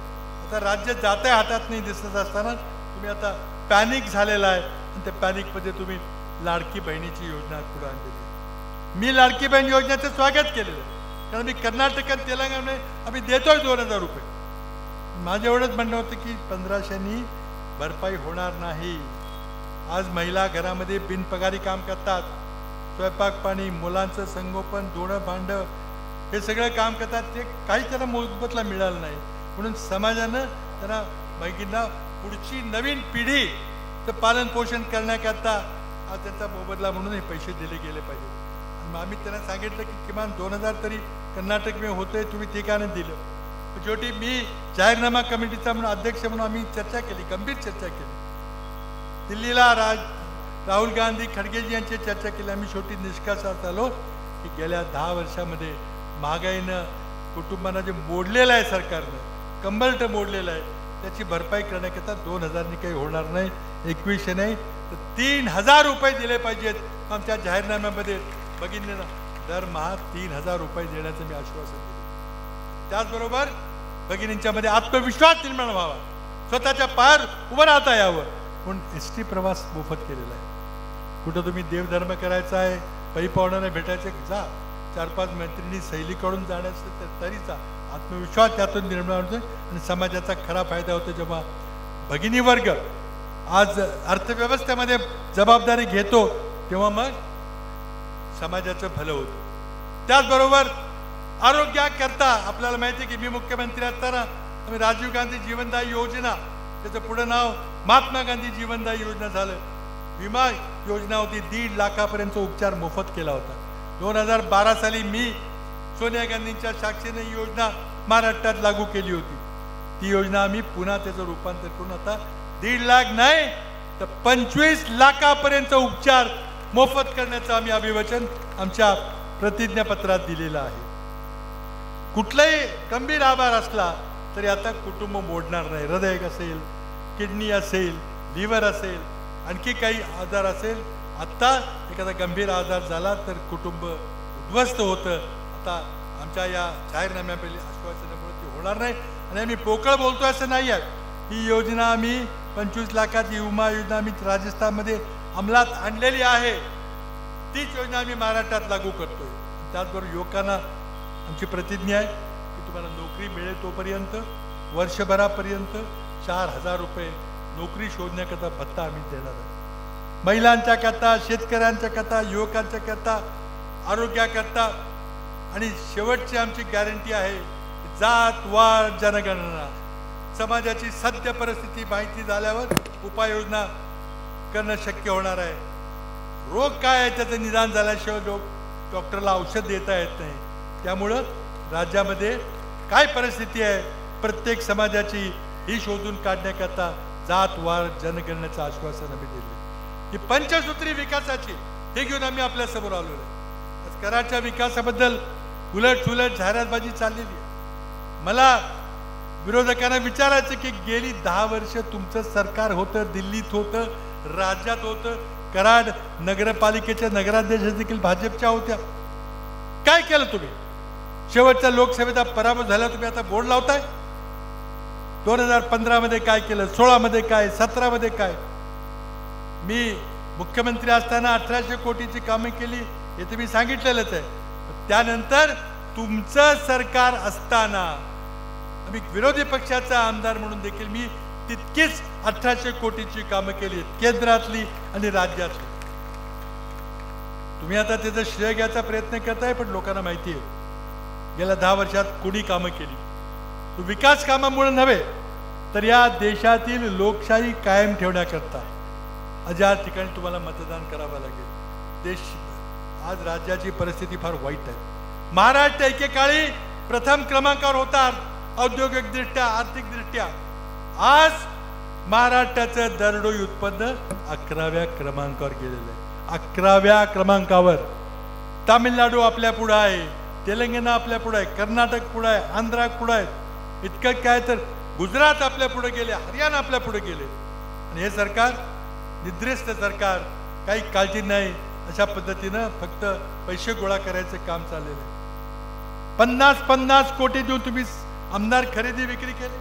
[SPEAKER 3] आता राज्य जाते हातात नाही दिसत असताना तुम्ही आता पॅनिक झालेला आहे आणि त्या पॅनिकमध्ये तुम्ही लाडकी बहिणीची योजना पुढे आणलेली. मी लाडकी बहीण योजनेचं स्वागत केलेलं आहे, कारण मी कर्नाटक आणि तेलंगणामध्ये आम्ही देतोय 2,000 रुपये. माझं एवढंच म्हणणं होतं की 1500नी भरपाई होणार नाही. आज महिला घरामध्ये बिनपगारी काम करतात, स्वयंपाक पाणी, मुलांचं संगोपन, धुणं भांडं हे सगळं काम करतात. ते काही त्यांना मोबदला मिळालं नाही. म्हणून समाजानं त्यांना महिलांना पुढची नवीन पिढीचं पालन पोषण करण्याकरता आज त्यांचा मोबदला म्हणून हे पैसे दिले गेले पाहिजे. आणि आम्ही त्यांना सांगितलं की किमान 2,000 तरी कर्नाटकमध्ये होतंय, तुम्ही ते का नाही दिलं. शेवटी मी जाहीरनामा कमिटीचा म्हणून अध्यक्ष म्हणून आम्ही चर्चा केली, गंभीर चर्चा केली. दिल्लीला राहुल गांधी खडगेजी यांची चर्चा केली. आम्ही शेवटी निष्कर्षात आलो की गेल्या 10 वर्षामध्ये महागाईनं कुटुंबांना जे मोडलेलं आहे, सरकारनं कंबरट मोडलेलं आहे, त्याची भरपाई करण्याकरता 2,000नी काही होणार नाही, 2100 नाही तर 3,000 रुपये दिले पाहिजेत. आमच्या जाहीरनाम्यामध्ये बघितले ना, दरमहा 3,000 रुपये देण्याचं मी आश्वासन दिलं. त्याचबरोबर भगिनींच्यामध्ये आत्मविश्वास निर्माण व्हावा, स्वतःच्या पायावर उभं राहता यावं म्हणून ST प्रवास मोफत केलेला आहे. कुठं तुम्ही देवधर्म करायचा आहे, पै पाहुण्यांना भेटायचं, जा. 4-5 मैत्रिणी सहली काढून जाण्याचं तरी जा. आत्मविश्वास त्यातून निर्माण होतो आणि समाजाचा खरा फायदा होतो. जेव्हा भगिनी वर्ग आज अर्थव्यवस्थेमध्ये जबाबदारी घेतो तेव्हा मग समाजाचं भलं होतं. त्याचबरोबर आरोग्याकरता आपल्याला माहिती आहे की मी मुख्यमंत्री असताना आम्ही राजीव गांधी जीवनदायी योजना, त्याचं पुढं नाव महात्मा गांधी जीवनदायी योजना झालं. विमा योजना होती, 1.5 लाखापर्यंत उपचार मोफत केला होता. 2012 साली मी सोनिया गांधींच्या साक्षीने ही योजना महाराष्ट्रात लागू केली होती. ती योजना आम्ही पुन्हा त्याचं रूपांतर करून आता 1.5 लाख नाही तर 25 लाखापर्यंत उपचार मोफत करण्याचं आम्ही अभिवचन आमच्या प्रतिज्ञापत्रात दिलेलं आहे. कुठलाही गंभीर आजार असला तरी आता कुटुंब मोडणार नाही. हृदय असेल, किडनी असेल, लिव्हर असेल, आणखी काही आजार असेल, आत्ता एखादा गंभीर आजार झाला तर कुटुंब उद्ध्वस्त होतं. आता आमच्या या जाहीरनाम्यापैकी आश्वासनामुळे ते होणार नाही आणि आम्ही पोकळ बोलतो असं नाही आहे. ही योजना आम्ही 25 लाखाची विमा योजना आम्ही राजस्थानमध्ये अंमलात आणलेली आहे. तीच योजना आम्ही महाराष्ट्रात लागू करतोय. त्याचबरोबर युवकांना आमची प्रतिज्ञा आहे की तुम्हाला नोकरी मिळेल तोपर्यंत वर्षभरापर्यंत 4,000 रुपये नोकरी शोधण्याकरता भत्ता आम्ही देणार आहे. महिलांच्या करता, शेतकऱ्यांच्या करता, युवकांच्या करता, आरोग्याकरता. आणि शेवटची आमची गॅरंटी आहे, जात वार जनगणना. समाजाची सद्य परिस्थिती माहिती झाल्यावर उपाययोजना करणं शक्य होणार आहे. रोग काय आहे त्याचं निदान झाल्याशिवाय डॉक्टरला औषध देता येत नाही. त्यामुळं राज्यामध्ये काय परिस्थिती आहे प्रत्येक समाजाची ही शोधून काढण्याकरता जात वार जनगणनेचं आश्वासन आम्ही दिले. ही पंचसूत्री विकासाची हे घेऊन आम्ही आपल्यासमोर आलेलो आहे. आज कराडच्या विकासाबद्दल उलट जाहिरातबाजी चाललेली आहे. मला विरोधकांना विचारायचं की गेली 10 वर्ष तुमचं सरकार होतं, दिल्लीत होतं, राज्यात होतं, कराड नगरपालिकेच्या नगराध्यक्ष देखील भाजपच्या होत्या. काय केलं तुम्ही? शेवटच्या लोकसभेचा पराभव झाला, तुम्ही आता बोर्ड लावताय. 2015 मध्ये काय केलं, 16 मध्ये काय, 17 मध्ये काय? मी मुख्यमंत्री असताना 1800 कोटीची कामे केली हे तुम्ही सांगितलेलंच आहे. त्यानंतर तुमचं सरकार असताना आम्ही विरोधी पक्षाचा आमदार म्हणून देखील मी तितकीच 1800 कोटीची कामं केली आहेत, केंद्रातली आणि राज्यातली. तुम्ही आता त्याचं श्रेय घ्यायचा प्रयत्न करताय, पण लोकांना माहिती आहे गेल्या 10 वर्षात कोणी कामं केली. तो विकास कामामुळे नव्हे, तर या देशातील लोकशाही कायम ठेवण्याकरता ज्या ठिकाणी तुम्हाला मतदान करावं लागेल. आज राज्याची परिस्थिती फार वाईट आहे. महाराष्ट्र एकेकाळी प्रथम क्रमांकावर होता औद्योगिकदृष्ट्या, आर्थिकदृष्ट्या. आज महाराष्ट्राचं दरडोई उत्पन्न 11व्या क्रमांकावर गेलेलं आहे. 11व्या क्रमांकावर. तामिळनाडू आपल्या पुढे आहे, तेलंगणा आपल्या पुढे आहे, कर्नाटक पुढे आहे, आंध्रा पुढे आहे. इतकं काय तर गुजरात आपल्या पुढे गेले, हरियाणा आपल्या पुढे गेले. आणि हे सरकार निद्रिस्त सरकार, काही काळजी नाही अशा पद्धतीनं फक्त पैसे गोळा करायचं काम चाललेलं आहे. 50-50 कोटी देऊन तुम्ही आमदार खरेदी विक्री केली.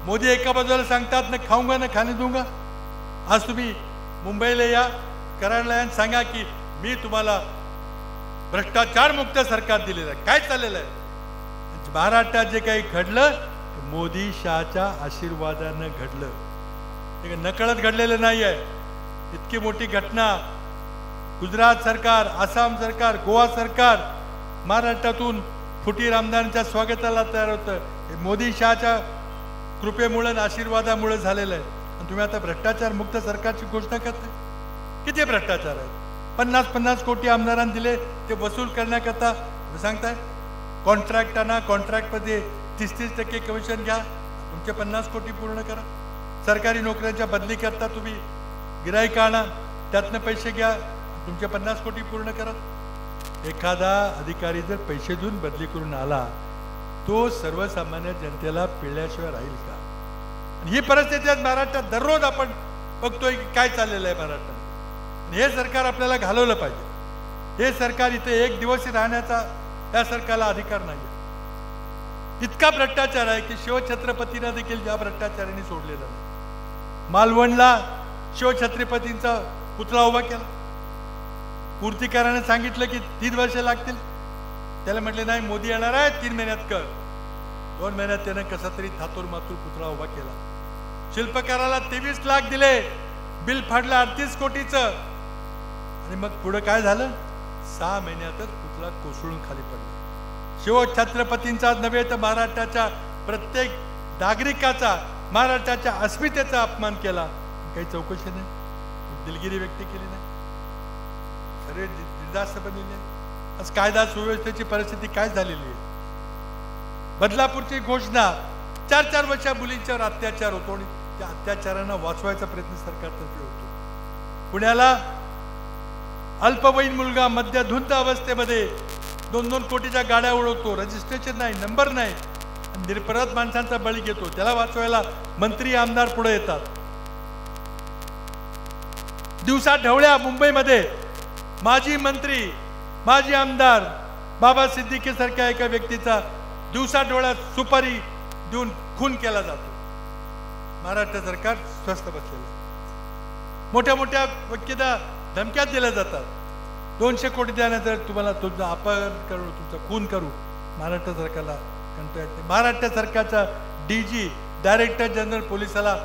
[SPEAKER 3] मोदी एका बाजूला सांगतात ना खाऊंगा ना खाणे दूंगा. आज तुम्ही मुंबईला या, कराडला या, सांगा की मी तुम्हाला भ्रष्टाचार मुक्त सरकार दिलेलं आहे. काय चाललेलं आहे महाराष्ट्रात? जे काही घडलं मोदी शहाच्या आशीर्वादानं घडलं, हे नकळत घडलेलं नाही आहे. इतकी मोठी घटना गुजरात सरकार, आसाम सरकार, गोवा सरकार महाराष्ट्रातून फुटीर आमदारांच्या स्वागताला तयार होतं. हे मोदी शहाच्या कृपेमुळे, आशीर्वादामुळे झालेलं आहे. आणि तुम्ही आता भ्रष्टाचार मुक्त सरकारची घोषणा करताय. किती भ्रष्टाचार आहे? 50-50 कोटी आमदारांना दिले, ते वसूल करण्याकरता सांगताय कॉन्ट्रॅक्टांना, कॉन्ट्रॅक्टमध्ये 30% कमिशन घ्या, तुमचे 50 कोटी पूर्ण करा. सरकारी नोकऱ्यांच्या बदली करता तुम्ही गिराईक आणा, त्यातनं पैसे घ्या, तुमचे 50 कोटी पूर्ण करा. एखादा अधिकारी जर पैसे देऊन बदली करून आला, तो सर्वसामान्य जनतेला पिळल्याशिवाय राहील का? आणि ही परिस्थिती आज महाराष्ट्रात दररोज आपण बघतोय की काय चाललेलं आहे महाराष्ट्रात. हे सरकार आपल्याला घालवलं पाहिजे. हे सरकार इथे एक दिवस राहण्याचा या सरकारला अधिकार नाही. इतका भ्रष्टाचार आहे की शिवछत्रपतींना देखील या भ्रष्टाचाराने सोडलेलं नाही. मालवणला शिवछत्रपतींचा पुतळा उभा केला. मूर्तिकाराने सांगितलं की 3 वर्ष लागतील. त्याला म्हटले नाही, मोदी येणार आहे, 3 महिन्यात कर. 2 महिन्यात त्यानं कसा तरी थातूर मातूर पुतळा उभा केला. शिल्पकाराला 23 लाख दिले, बिल फाडलं 38 कोटीचं. आणि मग पुढे काय झालं? 6 महिन्यातच पुतळा कोसळून खाली पडला. शिवछत्रपतींचा नव्हे तर महाराष्ट्राच्या प्रत्येक नागरिकाचा, महाराष्ट्राच्या अस्मितेचा अपमान केला. काही चौकशी नाही, दिलगिरी व्यक्त केली नाही, खरे निर्धास्त बनलेले. आज कायदा सुव्यवस्थेची परिस्थिती काय झालेली आहे? बदलापूरची घोषणा, 4-4 वर्षा मुलींच्यावर अत्याचार होतो आणि त्या अत्याचारांना वाचवायचा प्रयत्न सरकारतर्फे होतो. पुण्याला अल्पवयीन मुलगा मद्यधुंद अवस्थेमध्ये 2-2 कोटीच्या गाड्या उडवतो, रजिस्ट्रेशन नाही, नंबर नाही, निरपराध माणसांचा बळी घेतो. त्याला वाचवायला मंत्री आमदार पुढे येतात. दिवसा ढवळ्या मुंबईमध्ये माजी मंत्री, माजी आमदार बाबा सिद्दीकी सारख्या एका व्यक्तीचा दिवसा डोळ्यात सुपारी देऊन खून केला जातो. महाराष्ट्र सरकार स्वस्थ बसलेलं. मोठ्या मोठ्या व्यक्तीला धमक्यात दिल्या जातात. 200 कोटी द्यानंतर तुम्हाला तुमचा अपहरण करू, तुमचा खून करू. महाराष्ट्र सरकारला कंटाळा येते. महाराष्ट्र सरकारचा DG, डायरेक्टर जनरल पोलिसाला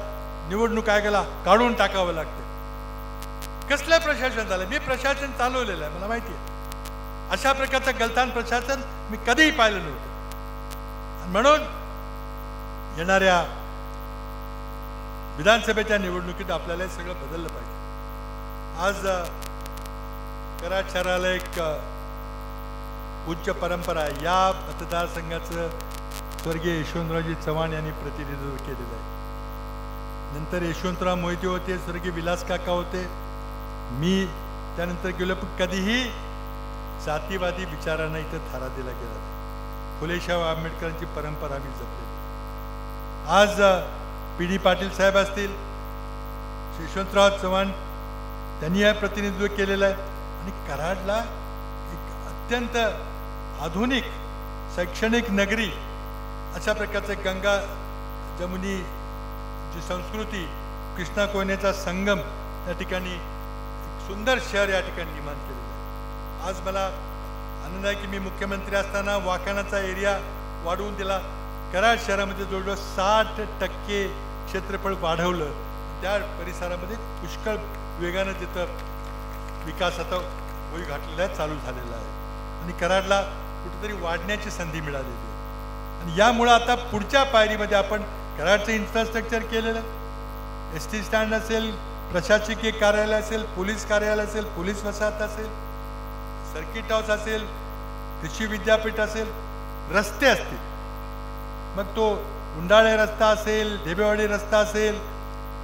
[SPEAKER 3] निवडणूक आयोगाला काढून टाकावं लागतं. कसलं प्रशासन झालं? मी प्रशासन चालवलेलं आहे, मला माहिती आहे. अशा प्रकारचं गलथान प्रशासन मी कधीही पाहिलं नव्हतं. म्हणून येणाऱ्या विधानसभेच्या निवडणुकीत आपल्याला हे सगळं बदललं पाहिजे. आज कराड शहराला एक उच्च परंपरा आहे. या मतदारसंघाचं स्वर्गीय यशवंतरावजी चव्हाण यांनी प्रतिनिधित्व केलेलं आहे. नंतर यशवंतराव मोहिते होते, स्वर्गीय विलास काका होते, मी त्यानंतर गेलो. पण कधीही जातीवादी विचारांना इथं थारा दिला गेला नाही. फुलेशाह आंबेडकरांची परंपरा आम्ही जपली. आज PD पाटील साहेब असतील, यशवंतराव चव्हाण त्यांनी हे प्रतिनिधित्व केलेलं आहे. आणि कराडला एक अत्यंत आधुनिक शैक्षणिक नगरी, अशा प्रकारचे गंगा जमुनी जी संस्कृती, कृष्णा कोयनेचा संगम, या ठिकाणी एक सुंदर शहर या ठिकाणी निर्माण केलेलं आहे. आज मला आनंद आहे की मी मुख्यमंत्री असताना वाखाणाचा एरिया वाढवून दिला. कराड शहरामध्ये जवळजवळ 60% क्षेत्रफळ वाढवलं, त्या परिसरामध्ये पुष्कळ वेगानं तिथं विकास आता होई घातलेला आहे, चालू झालेला आहे आणि कराडला कुठेतरी वाढण्याची संधी मिळालेली आहे. आणि यामुळं आता पुढच्या पायरीमध्ये आपण कराडचं इन्फ्रास्ट्रक्चर केलेलं आहे. एस टी स्टँड असेल, प्रशासकीय कार्यालय असेल, पोलीस कार्यालय असेल, पोलीस वसाहत असेल, सर्किट हाऊस असेल, कृषी विद्यापीठ असेल, रस्ते असतील, मग तो उंडाळे रस्ता असेल, ढेबेवाडी रस्ता असेल,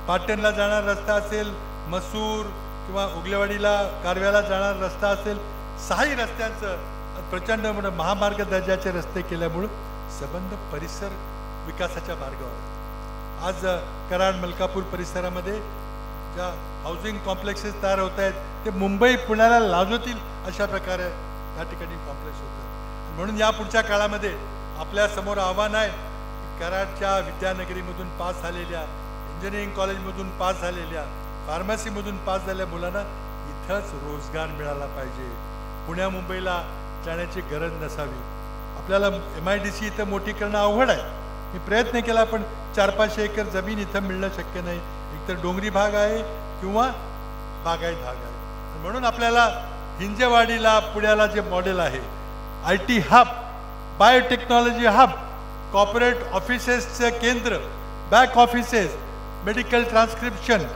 [SPEAKER 3] पाटणला जाणारा रस्ता असेल, मसूर किंवा उगलेवाडीला कारव्याला जाणारा रस्ता असेल, 6 रस्त्यांचं प्रचंड मोठं महामार्ग दर्जाचे रस्ते केल्यामुळं संबंध परिसर विकासाच्या मार्गावर आहे. आज कराड मलकापूर परिसरामध्ये ज्या हाऊसिंग कॉम्प्लेक्सेस तयार होत आहेत ते मुंबई पुण्याला लाजवतील अशा प्रकारे या ठिकाणी कॉम्प्लेक्स होतं. म्हणून या पुढच्या काळामध्ये आपल्या समोर आव्हान आहे की कराडच्या विद्यानगरीमधून पास झालेल्या, इंजिनिअरिंग कॉलेजमधून पास झालेल्या, फार्मसीमधून पास झालेल्या मुलांना इथंच रोजगार मिळाला पाहिजे. पुण्या मुंबईला जाण्याची गरज नसावी. आपल्याला MIDC इथं मोठी करणं अवघड आहे. मी प्रयत्न केला पण 400-500 एकर जमीन इथं मिळणं शक्य नाही. एकतर डोंगरी भाग आहे किंवा बागायत भाग आहे. म्हणून आपल्याला हिंजेवाडीला पुण्याला जे मॉडेल आहे, IT hub, biotechnology hub, corporate ऑफिसेसचं केंद्र, back offices, medical transcription,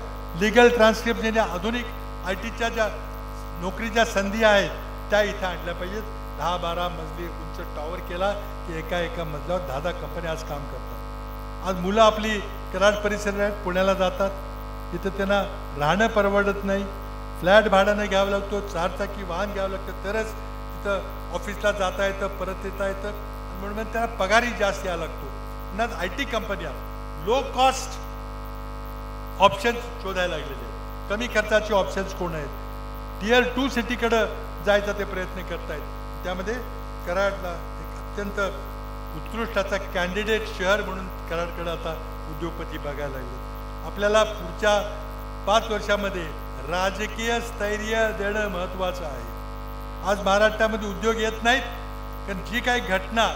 [SPEAKER 3] legal transcription, आधुनिक ITच्या ज्या नोकरीच्या संधी आहेत त्या इथं आणल्या पाहिजेत. 10-12 मजली उंच टॉवर केला की एका मजल्यावर 10 कंपन्या आज काम करतात. आज मुलं आपली कराड परिसरात पुण्याला जातात, तिथं त्यांना राहणं परवडत नाही, फ्लॅट भाड्यानं घ्यावं लागतो, 4 चाकी वाहन घ्यावं लागतं, तरच तिथं ऑफिसला जाता येतं, परत येता येतं. म्हणून त्यांना पगारही जास्त यायला लागतो. पुन्हा IT कंपन्या लो कॉस्ट ऑप्शन्स शोधायला लागलेले आहेत. कमी खर्चाचे ऑप्शन्स कोण आहेत? Tier 2 सिटीकडं जायचा ते प्रयत्न करतायत. त्यामध्ये कराडला एक अत्यंत उत्कृष्ट असा कॅन्डिडेट शहर म्हणून कराडकडं आता उद्योगपती बघायला लागले. आपल्याला पुढच्या 5 वर्षामध्ये राजकीय स्थैर्य देणं महत्त्वाचं आहे. आज महाराष्ट्रामध्ये उद्योग येत नाहीत कारण जी काही घटना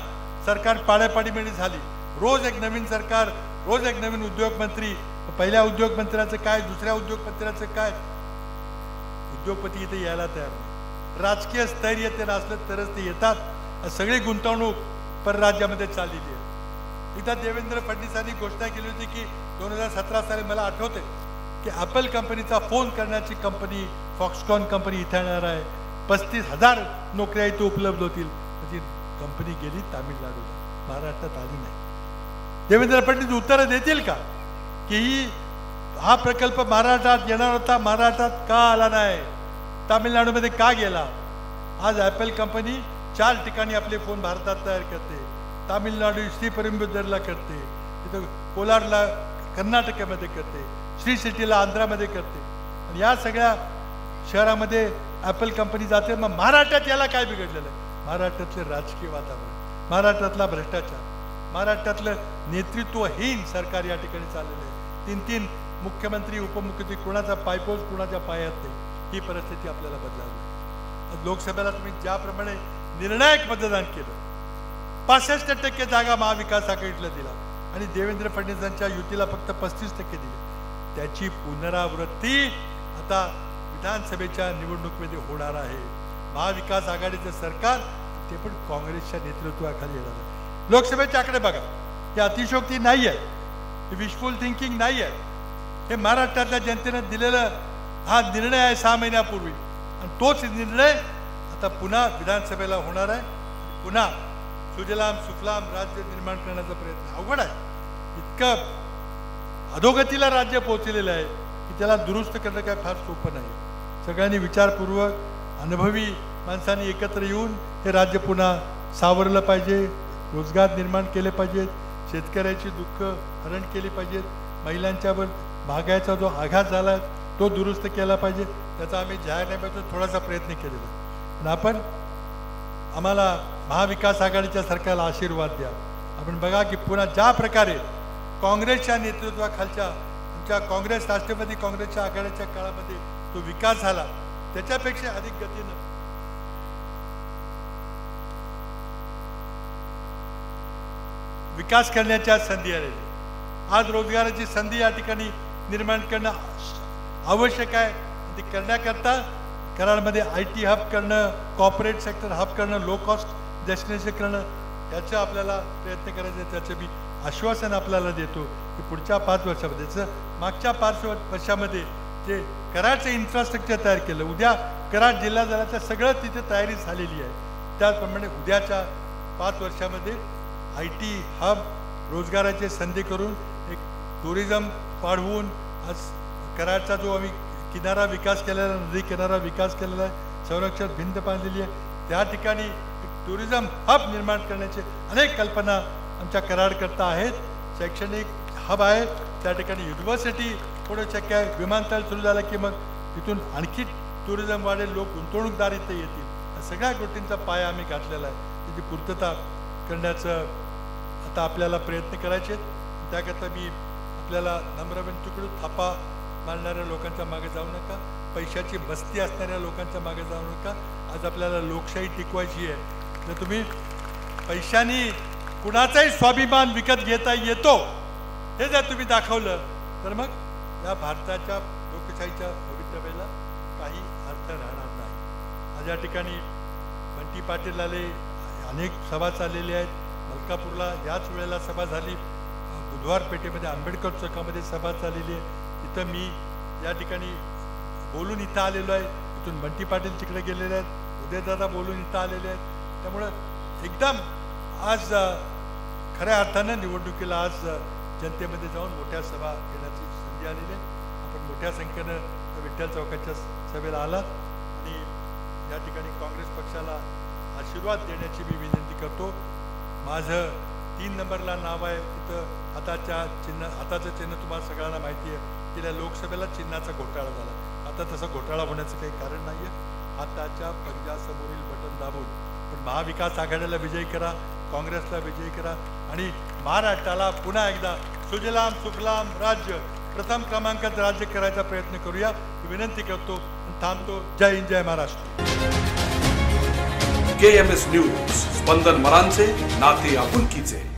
[SPEAKER 3] सरकार पाड्यापाडीमध्ये झाली, रोज एक नवीन सरकार, रोज एक नवीन उद्योगमंत्री, पहिल्या उद्योगमंत्र्याचं काय, दुसऱ्या उद्योगमंत्र्याचं काय, उद्योगपती इथे यायला तयार नाही. राजकीय स्थैर्य ते नसलं तरच ते येतात. सगळी गुंतवणूक परराज्यामध्ये चाललेली आहे. एकदा देवेंद्र फडणवीसांनी घोषणा केली होती की 2017 साली मला आठवते की ॲपल कंपनीचा फोन करण्याची कंपनी, फॉक्सकॉन कंपनी इथे येणार आहे, 35,000 नोकऱ्या इथे उपलब्ध होतील. म्हणजे कंपनी गेली तामिळनाडूला, महाराष्ट्रात आली नाही. देवेंद्र फडणवीस उत्तरं देतील का की हा प्रकल्प महाराष्ट्रात येणार होता, महाराष्ट्रात का आला नाही, तामिळनाडूमध्ये का गेला? आज ॲपल कंपनी 4 ठिकाणी आपले फोन भारतात तयार करते. तामिळनाडू श्रीपेरुंबदूरला करते, तिथं कोलारला कर्नाटकामध्ये करते, श्री सिटीला आंध्रामध्ये करते. आणि या सगळ्या शहरामध्ये ॲपल कंपनी जाते. मग महाराष्ट्रात याला काय बिघडलेलं आहे? महाराष्ट्रातलं राजकीय वातावरण, महाराष्ट्रातला भ्रष्टाचार, महाराष्ट्रातलं नेतृत्वहीन सरकार या ठिकाणी चाललेलं आहे. 3-3 मुख्यमंत्री, उपमुख्यमंत्री, कोणाचा पायपोस कोणाच्या पायात नाही. ही परिस्थिती आपल्याला बदलावी. लोकसभेला तुम्ही ज्याप्रमाणे निर्णायक मतदान केलं, 65% जागा महाविकास आघाडीला दिला आणि देवेंद्र फडणवीसांच्या युतीला फक्त 35% दिले, त्याची पुनरावृत्ती आता विधानसभेच्या निवडणुकीमध्ये होणार आहे. महाविकास आघाडीचं सरकार ते पण काँग्रेसच्या नेतृत्वाखाली येणार आहे. लोकसभेचे आकडे बघा, हे अतिशयोक्ती नाही आहे, हे विशफुल थिंकिंग नाही आहे. हे महाराष्ट्रातल्या जनतेने दिलेला हा निर्णय आहे 6 महिन्यापूर्वी आणि तोच निर्णय आता पुन्हा विधानसभेला होणार आहे. पुन्हा सुजलाम सुफलाम राज्य निर्माण करण्याचा प्रयत्न अवघड आहे. इतकं अधोगतीला राज्य पोहोचलेलं आहे की त्याला दुरुस्त करणं काय फार सोपं नाही. सगळ्यांनी विचारपूर्वक, अनुभवी माणसांनी एकत्र येऊन हे राज्य पुन्हा सावरलं पाहिजे, रोजगार निर्माण केले पाहिजेत, शेतकऱ्याची दुःख हरण केली पाहिजेत, महिलांच्यावर महागाईचा जो आघात झाला आहे तो दुरुस्त केला पाहिजे. त्याचा आम्ही जाहीरनाम्यातून थोडासा प्रयत्न केलेला आहे. आणि आम्हाला महाविकास आघाडीच्या सरकारला आशीर्वाद द्या. आपण बघा की पुन्हा ज्या प्रकारे काँग्रेसच्या नेतृत्वाखालच्या आमच्या काँग्रेस, राष्ट्रवादी काँग्रेसच्या आघाडीच्या काळामध्ये तो विकास झाला, त्याच्यापेक्षा अधिक गतीनं विकास करण्याच्या संधी आलेली. आज रोजगाराची संधी या ठिकाणी निर्माण करणं आवश्यक आहे. ती करण्याकरता कराडमध्ये IT हब करणं, कॉर्पोरेट सेक्टर हब करणं, लो कॉस्ट डेस्टिनेशन करणं, याचं आपल्याला प्रयत्न करायचे. त्याचं मी आश्वासन आपल्याला देतो की पुढच्या 5 वर्षामध्ये, जसं मागच्या 5 वर्षामध्ये जे कराडचं इन्फ्रास्ट्रक्चर तयार केलं, उद्या कराड जिल्हा झाल्याचं सगळं तिथे तयारी झालेली आहे. त्याचप्रमाणे उद्याच्या 5 वर्षामध्ये IT हब, रोजगाराचे संधी करून एक टुरिझम वाढवून आज कराडचा जो आम्ही किनारा विकास केलेला, नदी किनारा विकास केलेला आहे, संरक्षण भिंत बांधलेली आहे, त्या ठिकाणी एक टुरिझम हब निर्माण करण्याचे अनेक कल्पना आमच्या कराडकरता आहेत. शैक्षणिक हब आहे, त्या ठिकाणी युनिव्हर्सिटी पुढे शक्य आहे. विमानतळ सुरू झालं की मग तिथून आणखी टुरिझम वाढेल, लोक गुंतवणूकदार इथे येतील. या सगळ्या गोष्टींचा पाया आम्ही घातलेला आहे. त्याची पूर्तता करण्याचं आता आपल्याला प्रयत्न करायचे आहेत. त्याकरता मी आपल्याला नम्र विनंती करू, थापा मारणाऱ्या लोकांच्या मागे जाऊ नका, पैशाची मस्ती असणाऱ्या लोकांच्या मागे जाऊ नका. आज आपल्याला लोकशाही टिकवायची आहे. जर तुम्ही पैशानी कुणाचाही स्वाभिमान विकत घेता येतो हे जर तुम्ही दाखवलं तर मग या भारताच्या लोकशाहीच्या भवितव्याला काही अर्थ राहणार नाही. आज या ठिकाणी बंटी पाटील आले, अनेक सभा चाललेल्या आहेत. मलकापूरला याच वेळेला सभा झाली, बुधवार पेठेमध्ये आंबेडकर चौकामध्ये सभा चाललेली आहे. तिथं मी या ठिकाणी बोलून इथं आलेलो आहे. इथून बंटी पाटील तिकडे गेलेले आहेत, उदयदादा बोलून इथं आलेले आहेत. त्यामुळं एकदम आज खऱ्या अर्थानं निवडणुकीला आज जनतेमध्ये जाऊन मोठ्या सभा घेण्याची संधी आलेली आहे. आपण मोठ्या संख्येनं विठ्ठल चौकाच्या सभेला आलात आणि या ठिकाणी काँग्रेस पक्षाला आशीर्वाद देण्याची मी विनंती करतो. माझं 3 नंबरला नाव आहे. तिथं हाताचं चिन्ह तुम्हाला सगळ्यांना माहिती आहे. गेल्या लोकसभेला चिन्हाचा घोटाळा झाला. आता तसं घोटाळा होण्याचं काही कारण नाही आहे. हाताच्या पंजासमोरील बटन दाबून पण महाविकास आघाडीला विजयी करा, काँग्रेसला विजयी करा आणि महाराष्ट्राला पुन्हा एकदा सुजलाम सुफलाम राज्य, प्रथम क्रमांकात राज्य करायचा प्रयत्न करूया ही विनंती करतो आणि थांबतो. जय हिंद, जय महाराष्ट्र.
[SPEAKER 4] KMS न्यूज, स्पंदन मरांचे नाते आपुलकीचे.